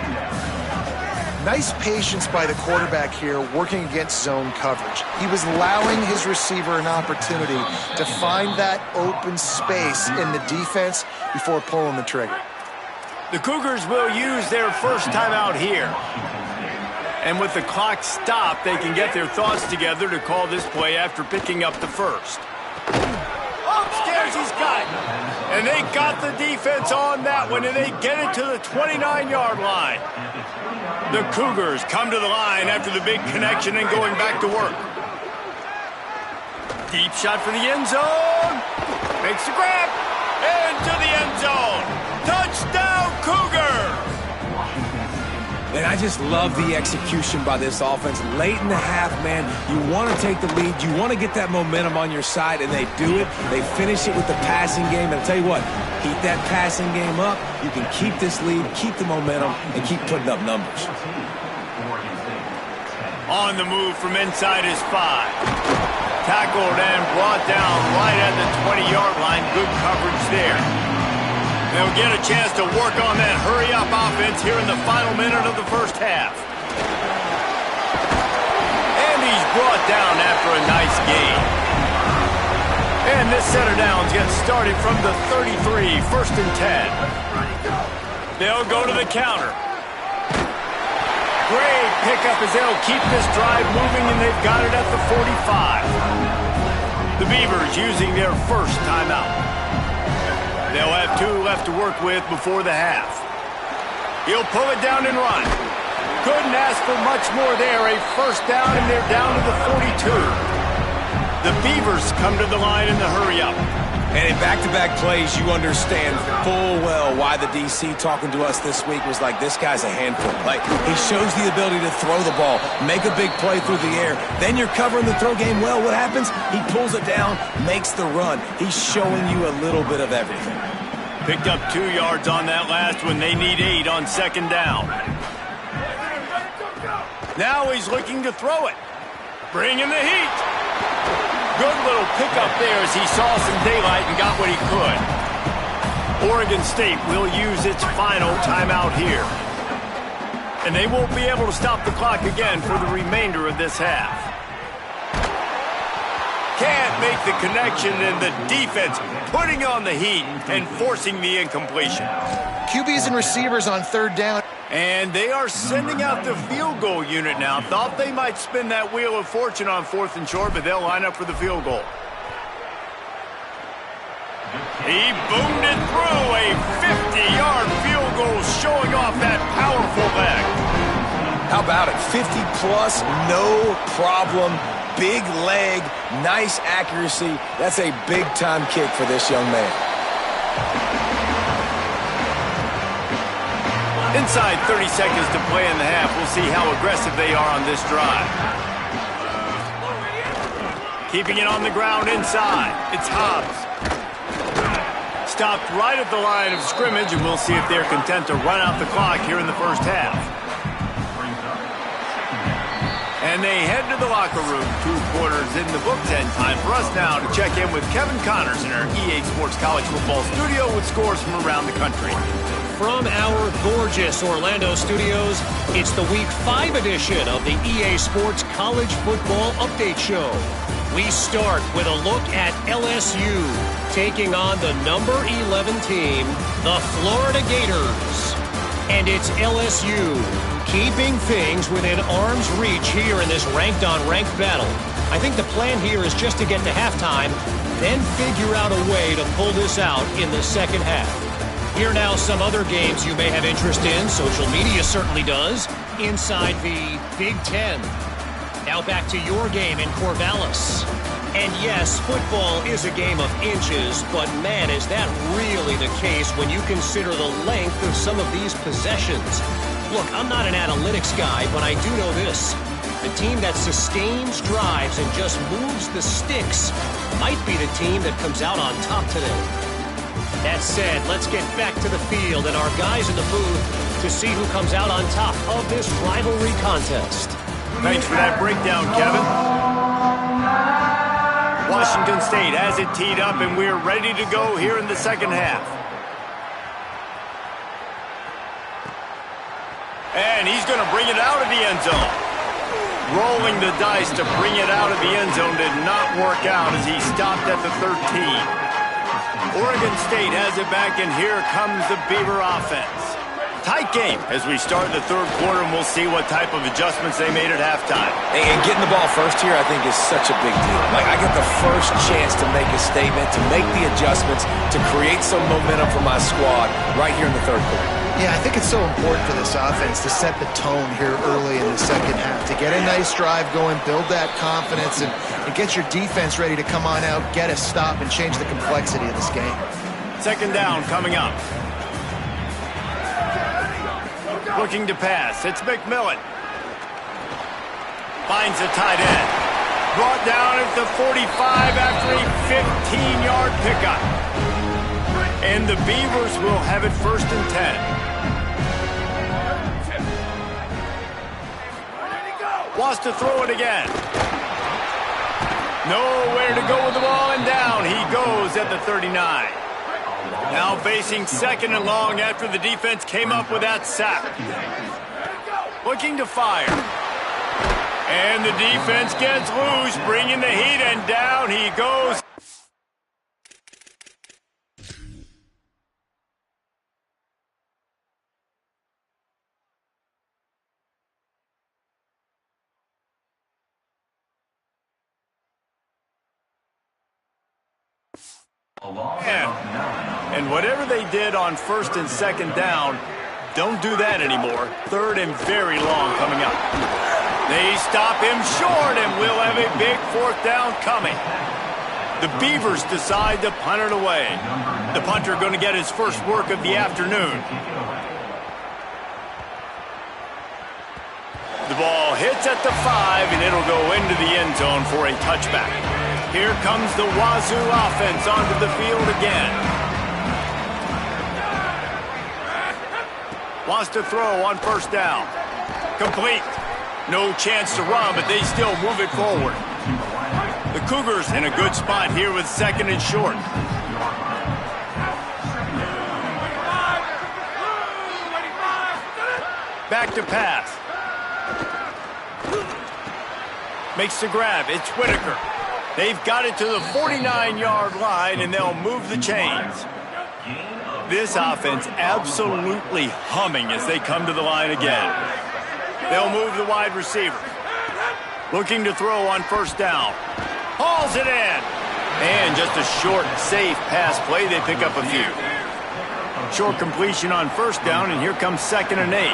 Nice patience by the quarterback here working against zone coverage. He was allowing his receiver an opportunity to find that open space in the defense before pulling the trigger. The Cougars will use their first timeout here. And with the clock stopped, they can get their thoughts together to call this play after picking up the first. fires, he's got it. And they got the defense on that one, and they get it to the 29-yard line. The Cougars come to the line after the big connection and going back to work. Deep shot for the end zone. Makes the grab. Into the end zone. Touchdown, Cougar! And I just love the execution by this offense. Late in the half, man, you want to take the lead. You want to get that momentum on your side, and they do it. They finish it with the passing game. And I'll tell you what, keep that passing game up. You can keep this lead, keep the momentum, and keep putting up numbers. On the move from inside his 5. Tackled and brought down right at the 20-yard line. Good coverage there. They'll get a chance to work on that hurry-up offense here in the final minute of the first half. And he's brought down after a nice gain. And this set of downs gets started from the 33, 1st and 10. They'll go to the counter. Great pickup as they'll keep this drive moving, and they've got it at the 45. The Beavers using their first timeout. They'll have 2 left to work with before the half. He'll pull it down and run. Couldn't ask for much more there. A first down, and they're down to the 42. The Beavers come to the line in the hurry-up. And in back-to-back plays, you understand full well why the DC talking to us this week was like, this guy's a handful. Like, he shows the ability to throw the ball, make a big play through the air. Then you're covering the throw game well. What happens? He pulls it down, makes the run. He's showing you a little bit of everything. Picked up 2 yards on that last one. They need 8 on 2nd down. Now he's looking to throw it. Bringing the heat. Good little pickup there as he saw some daylight and got what he could. Oregon State will use its final timeout here. And they won't be able to stop the clock again for the remainder of this half. Can't make the connection, and the defense putting on the heat and forcing the incompletion. QBs and receivers on 3rd down. And they are sending out the field goal unit now. Thought they might spin that wheel of fortune on 4th and short, but they'll line up for the field goal. He boomed it through. A 50-yard field goal showing off that powerful leg. How about it? 50-plus, no problem. Big leg, nice accuracy. That's a big-time kick for this young man. Inside 30 seconds to play in the half. We'll see how aggressive they are on this drive. Keeping it on the ground inside. It's Hobbs. Stopped right at the line of scrimmage, and we'll see if they're content to run out the clock here in the first half. And they head to the locker room. 2 quarters in the books, and time for us now to check in with Kevin Connors in our EA Sports College Football studio with scores from around the country. From our gorgeous Orlando studios, it's the Week 5 edition of the EA Sports College Football Update Show. We start with a look at LSU taking on the number 11 team, the Florida Gators. And it's LSU keeping things within arm's reach here in this ranked-on-ranked battle. I think the plan here is just to get to halftime, then figure out a way to pull this out in the second half. Here now some other games you may have interest in. Social media certainly does. Inside the Big Ten. Now back to your game in Corvallis. And yes, football is a game of inches, but man, is that really the case when you consider the length of some of these possessions. Look, I'm not an analytics guy, but I do know this. The team that sustains drives and just moves the sticks might be the team that comes out on top today. That said, let's get back to the field and our guys in the booth to see who comes out on top of this rivalry contest. Thanks for that breakdown, Kevin. Washington State has it teed up, and we're ready to go here in the second half. And he's going to bring it out of the end zone. Rolling the dice to bring it out of the end zone did not work out as he stopped at the 13. Oregon State has it back, and here comes the Beaver offense. Tight game as we start the third quarter, and we'll see what type of adjustments they made at halftime. And getting the ball first here, I think, is such a big deal. Like, I get the first chance to make a statement, to make the adjustments, to create some momentum for my squad right here in the third quarter. Yeah, I think it's so important for this offense to set the tone here early in the second half, to get a nice drive going, build that confidence, and get your defense ready to come on out, get a stop, and change the complexity of this game. Second down coming up. Looking to pass. It's McMillan. Finds a tight end. Brought down at the 45 after a 15-yard pickup. And the Beavers will have it 1st and 10. Wants to throw it again. Nowhere to go with the ball, and down he goes at the 39. Now facing 2nd and long after the defense came up with that sack. Looking to fire. And the defense gets loose, bringing the heat, and down he goes. And whatever they did on 1st and 2nd down, don't do that anymore. 3rd and very long coming up. They stop him short, and we'll have a big 4th down coming. The Beavers decide to punt it away. The punter going to get his first work of the afternoon. The ball hits at the 5, and it'll go into the end zone for a touchback. Here comes the Wazoo offense onto the field again. Wants to throw on 1st down. Complete. No chance to run, but they still move it forward. The Cougars in a good spot here with 2nd and short. Back to pass. Makes the grab. It's Whitaker. They've got it to the 49-yard line, and they'll move the chains. This offense absolutely humming as they come to the line again. They'll move the wide receiver. Looking to throw on 1st down. Hauls it in. And just a short, safe pass play. They pick up a few. Short completion on 1st down, and here comes 2nd and 8.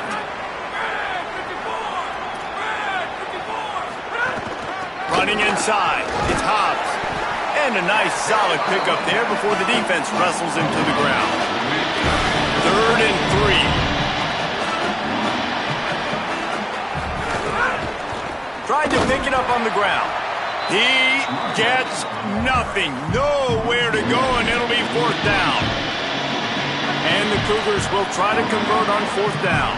Running inside, it's Hobbs. And a nice solid pickup there before the defense wrestles him to the ground. 3rd and 3. Tried to pick it up on the ground. He gets nothing. Nowhere to go, and it'll be 4th down. And the Cougars will try to convert on 4th down.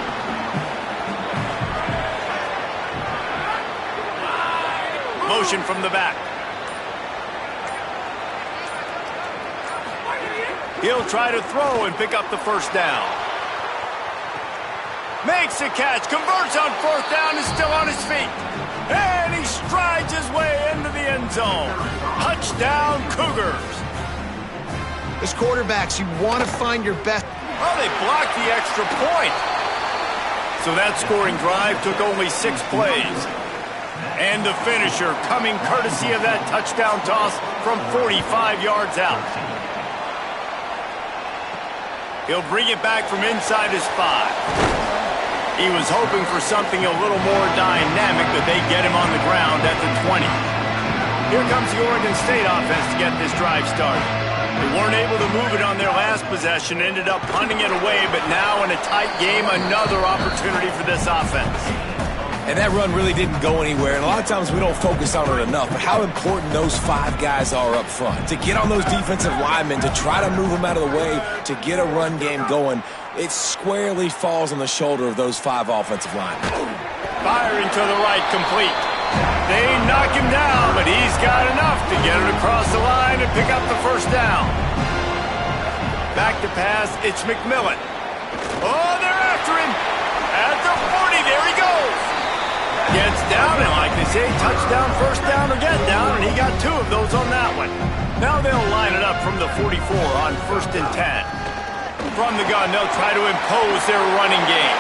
Motion from the back. He'll try to throw and pick up the 1st down. Makes a catch, converts on 4th down, is still on his feet. And he strides his way into the end zone. Touchdown, Cougars. As quarterbacks, you want to find your best. Oh, they blocked the extra point. So that scoring drive took only 6 plays. And the finisher coming courtesy of that touchdown toss from 45 yards out. He'll bring it back from inside his 5. He was hoping for something a little more dynamic, but they get him on the ground at the 20. Here comes the Oregon State offense to get this drive started. They weren't able to move it on their last possession, ended up punting it away, but now in a tight game, another opportunity for this offense. And that run really didn't go anywhere, and a lot of times we don't focus on it enough, but how important those 5 guys are up front. To get on those defensive linemen, to try to move them out of the way, to get a run game going, it squarely falls on the shoulder of those 5 offensive linemen. Firing to the right, complete. They knock him down, but he's got enough to get it across the line and pick up the 1st down. Back to pass, it's McMillan. Oh, they're after him. At the 40, there he goes. Gets down, and like they say, touchdown, 1st down, or get down, and he got 2 of those on that one. Now they'll line it up from the 44 on 1st and 10. From the gun, they'll try to impose their running game.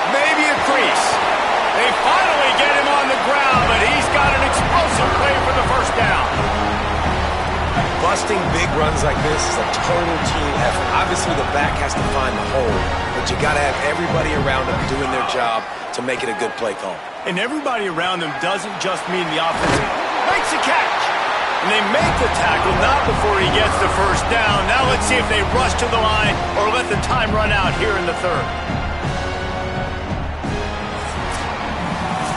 Maybe a crease. They finally get him on the ground, but he's got an explosive play for the first down. Busting big runs like this is a total team effort. Obviously, the back has to find the hole, but you got to have everybody around him doing their job to make it a good play call. And everybody around them doesn't just mean the offense. Makes a catch. And they make the tackle, not before he gets the first down. Now let's see if they rush to the line or let the time run out here in the third.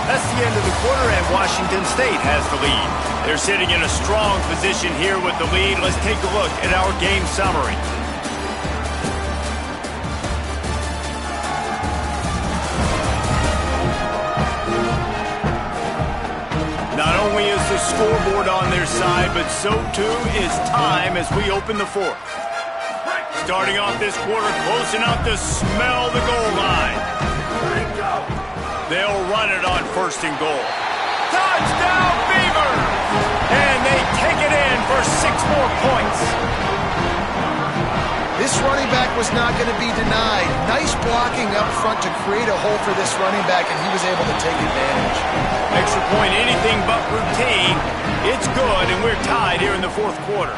That's the end of the quarter, and Washington State has the lead. They're sitting in a strong position here with the lead. Let's take a look at our game summary. Not only is the scoreboard on their side, but so too is time as we open the fourth. Starting off this quarter close enough to smell the goal line. They'll run it on first and goal. Touchdown, Beavers! And they take it in for 6 more points. This running back was not going to be denied. Nice blocking up front to create a hole for this running back, and he was able to take advantage. Extra point, anything but routine. It's good, and we're tied here in the fourth quarter.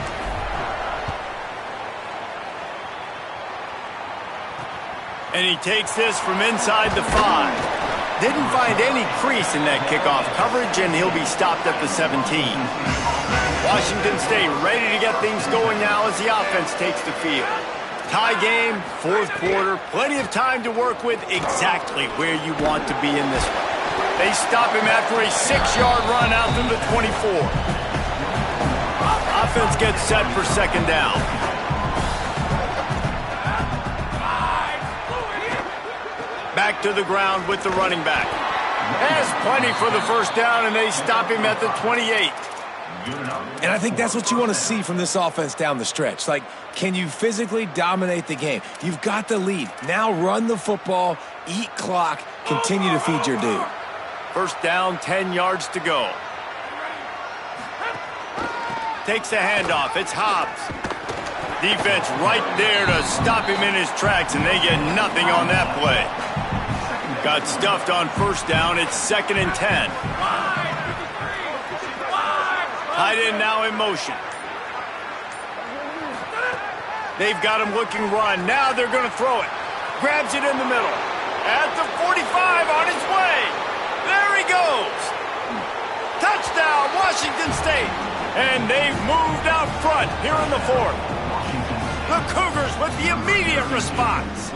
And he takes this from inside the 5. Didn't find any crease in that kickoff coverage, and he'll be stopped at the 17. Washington State ready to get things going now as the offense takes the field. Tie game, fourth quarter, plenty of time to work with, exactly where you want to be in this one. They stop him after a 6-yard run out to the 24. Offense gets set for second down. Back to the ground with the running back. Has plenty for the first down, and they stop him at the 28. And I think that's what you want to see from this offense down the stretch. Like, can you physically dominate the game? You've got the lead. Now run the football, eat clock, continue to feed your dude. First down, 10 yards to go. Takes the handoff. It's Hobbs. Defense right there to stop him in his tracks, and they get nothing on that play. Got stuffed on first down. It's 2nd and 10. Tight end now in motion. They've got him looking run. Now they're going to throw it. Grabs it in the middle. At the 45 on his way. There he goes. Touchdown, Washington State. And they've moved out front here in the fourth. The Cougars with the immediate response.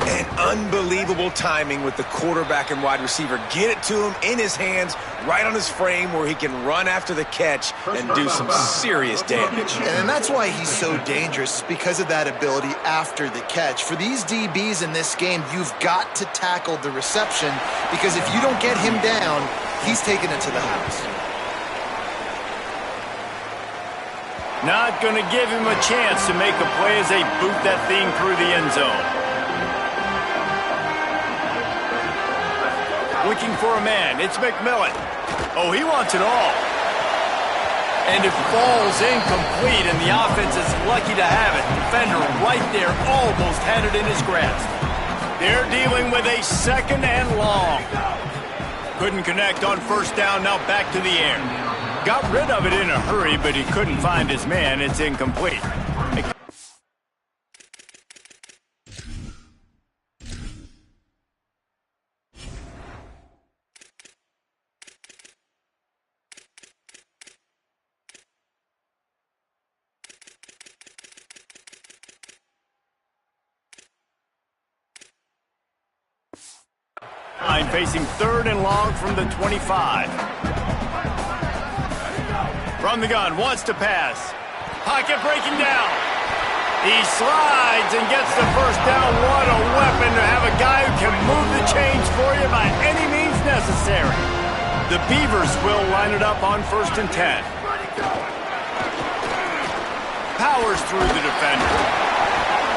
And unbelievable timing with the quarterback and wide receiver. Get it to him in his hands, right on his frame where he can run after the catch and do some serious damage. And that's why he's so dangerous, because of that ability after the catch. For these DBs in this game, you've got to tackle the reception, because if you don't get him down, he's taking it to the house. Not going to give him a chance to make a play as they boot that thing through the end zone. Looking for a man. It's McMillan. Oh, he wants it all. And it falls incomplete, and the offense is lucky to have it. Defender right there almost had it in his grasp. They're dealing with a 2nd and long. Couldn't connect on first down. Now back to the air. Got rid of it in a hurry, but he couldn't find his man. It's incomplete. Facing 3rd and long from the 25. From the gun, wants to pass. Pocket breaking down. He slides and gets the first down. What a weapon to have a guy who can move the chains for you by any means necessary. The Beavers will line it up on 1st and 10. Powers through the defender.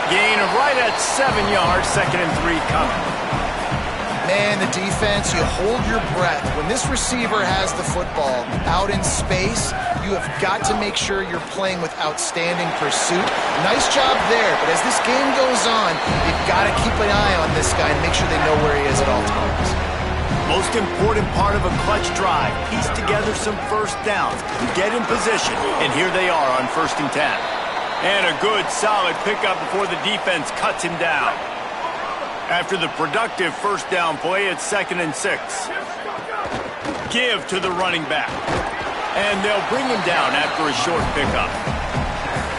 Gain right at 7 yards, 2nd and 3 coming. And the defense, you hold your breath. When this receiver has the football out in space, you have got to make sure you're playing with outstanding pursuit. Nice job there, but as this game goes on, you've got to keep an eye on this guy and make sure they know where he is at all times. Most important part of a clutch drive, piece together some first downs, get in position, and here they are on 1st and 10. And a good, solid pickup before the defense cuts him down. After the productive first down play, it's 2nd and 6. Give to the running back. And they'll bring him down after a short pickup.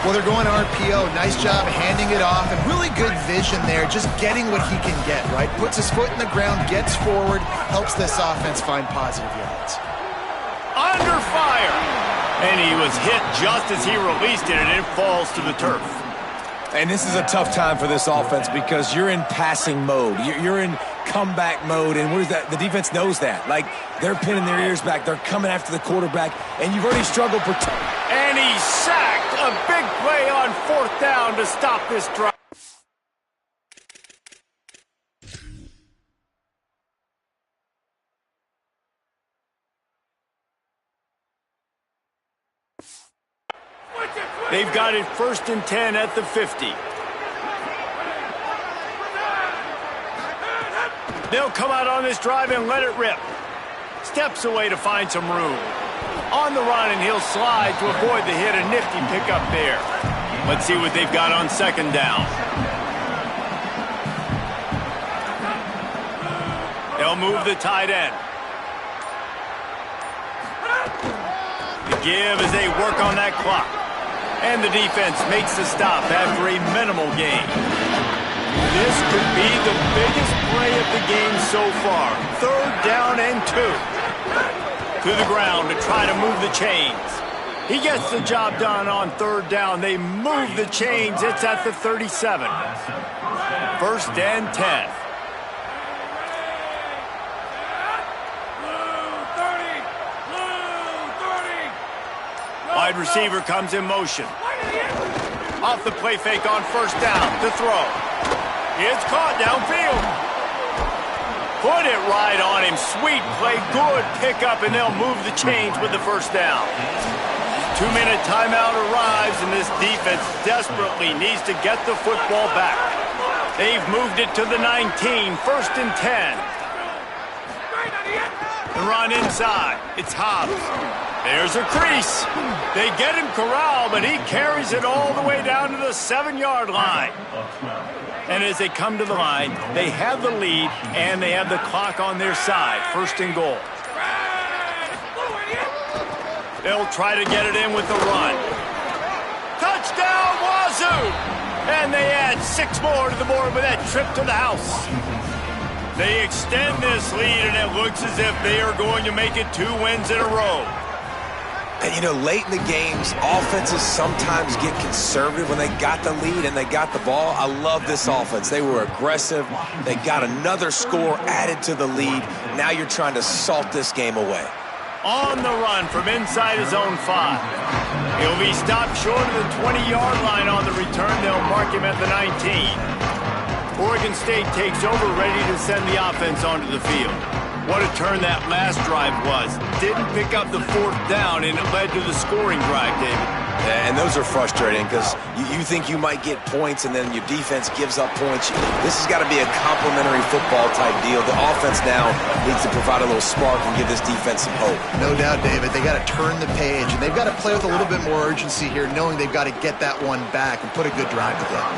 Well, they're going RPO. Nice job handing it off, and really good vision there, just getting what he can get, right? Puts his foot in the ground, gets forward, helps this offense find positive yards. Under fire! And he was hit just as he released it, and it falls to the turf. And this is a tough time for this offense because you're in passing mode. You're in comeback mode, and what is that? The defense knows that. Like, they're pinning their ears back. They're coming after the quarterback, and you've already struggled. And he's sacked. A big play on 4th down to stop this drive. They've got it 1st and 10 at the 50. They'll come out on this drive and let it rip. Steps away to find some room. On the run, and he'll slide to avoid the hit. A nifty pickup there. Let's see what they've got on 2nd down. They'll move the tight end. The give as they work on that clock. And the defense makes the stop after a minimal gain. This could be the biggest play of the game so far. 3rd down and 2. To the ground to try to move the chains. He gets the job done on 3rd down. They move the chains. It's at the 37. 1st and 10. Wide receiver comes in motion. Off the play fake on 1st down to throw. It's caught downfield. Put it right on him. Sweet play. Good pickup, and they'll move the chains with the 1st down. 2-minute timeout arrives, and this defense desperately needs to get the football back. They've moved it to the 19. 1st and 10. The run inside. It's Hobbs. There's a crease. They get him corralled, but he carries it all the way down to the 7-yard line. And as they come to the line, they have the lead, and they have the clock on their side. 1st and goal. They'll try to get it in with the run. Touchdown, Wazoo! And they add 6 more to the board with that trip to the house. They extend this lead, and it looks as if they are going to make it 2 wins in a row. And, you know, late in the games, offenses sometimes get conservative when they got the lead and they got the ball. I love this offense. They were aggressive. They got another score added to the lead. Now you're trying to salt this game away. On the run from inside his own 5. He'll be stopped short of the 20-yard line on the return. They'll mark him at the 19. Oregon State takes over, ready to send the offense onto the field. What a turn that last drive was. Didn't pick up the 4th down, and it led to the scoring drive, David. Yeah, and those are frustrating because you think you might get points, and then your defense gives up points. This has got to be a complementary football type deal. The offense now needs to provide a little spark and give this defense some hope. No doubt, David. They got to turn the page, and they've got to play with a little bit more urgency here, knowing they've got to get that one back and put a good drive together.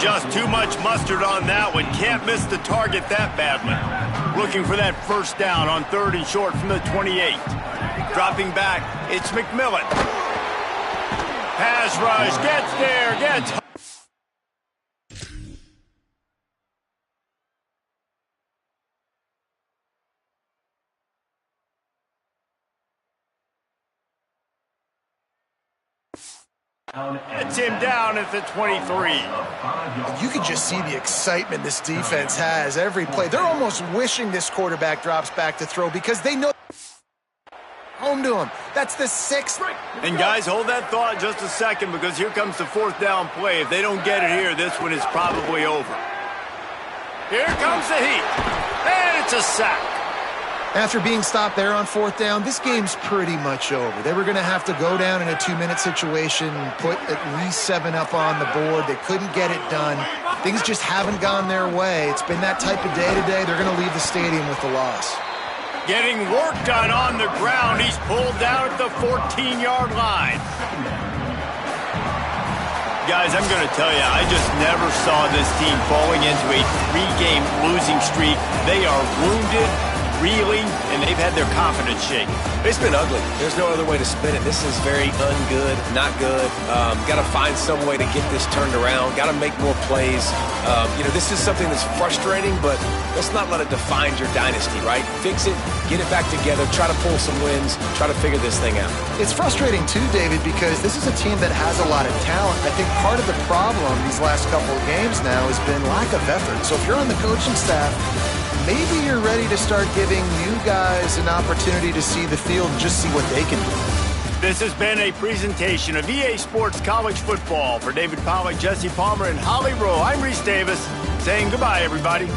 Just too much mustard on that one. Can't miss the target that badly. Looking for that 1st down on 3rd and short from the 28. Dropping back, it's McMillan. Pass rush, gets there, gets... Gets him down at the 23. You can just see the excitement this defense has every play. They're almost wishing this quarterback drops back to throw because they know home to him. That's the 6th. And guys, hold that thought just a second because here comes the 4th down play. If they don't get it here, this one is probably over. Here comes the heat. And it's a sack. After being stopped there on 4th down, this game's pretty much over. They were going to have to go down in a 2-minute situation, put at least 7 up on the board. They couldn't get it done. Things just haven't gone their way. It's been that type of day today. They're going to leave the stadium with the loss. Getting work done on the ground. He's pulled down at the 14-yard line. Guys, I'm going to tell you, I just never saw this team falling into a 3-game losing streak. They are wounded, reeling, and they've had their confidence shaken. It's been ugly. There's no other way to spin it. This is very ungood, not good. Got to find some way to get this turned around. Got to make more plays. This is something that's frustrating, but let's not let it define your dynasty, right? Fix it, get it back together, try to pull some wins, try to figure this thing out. It's frustrating too, David, because this is a team that has a lot of talent. I think part of the problem these last couple of games now has been lack of effort. So if you're on the coaching staff, maybe you're ready to start giving you guys an opportunity to see the field and just see what they can do. This has been a presentation of EA Sports College Football. For David Pollack, Jesse Palmer, and Holly Rowe, I'm Reese Davis, saying goodbye, everybody.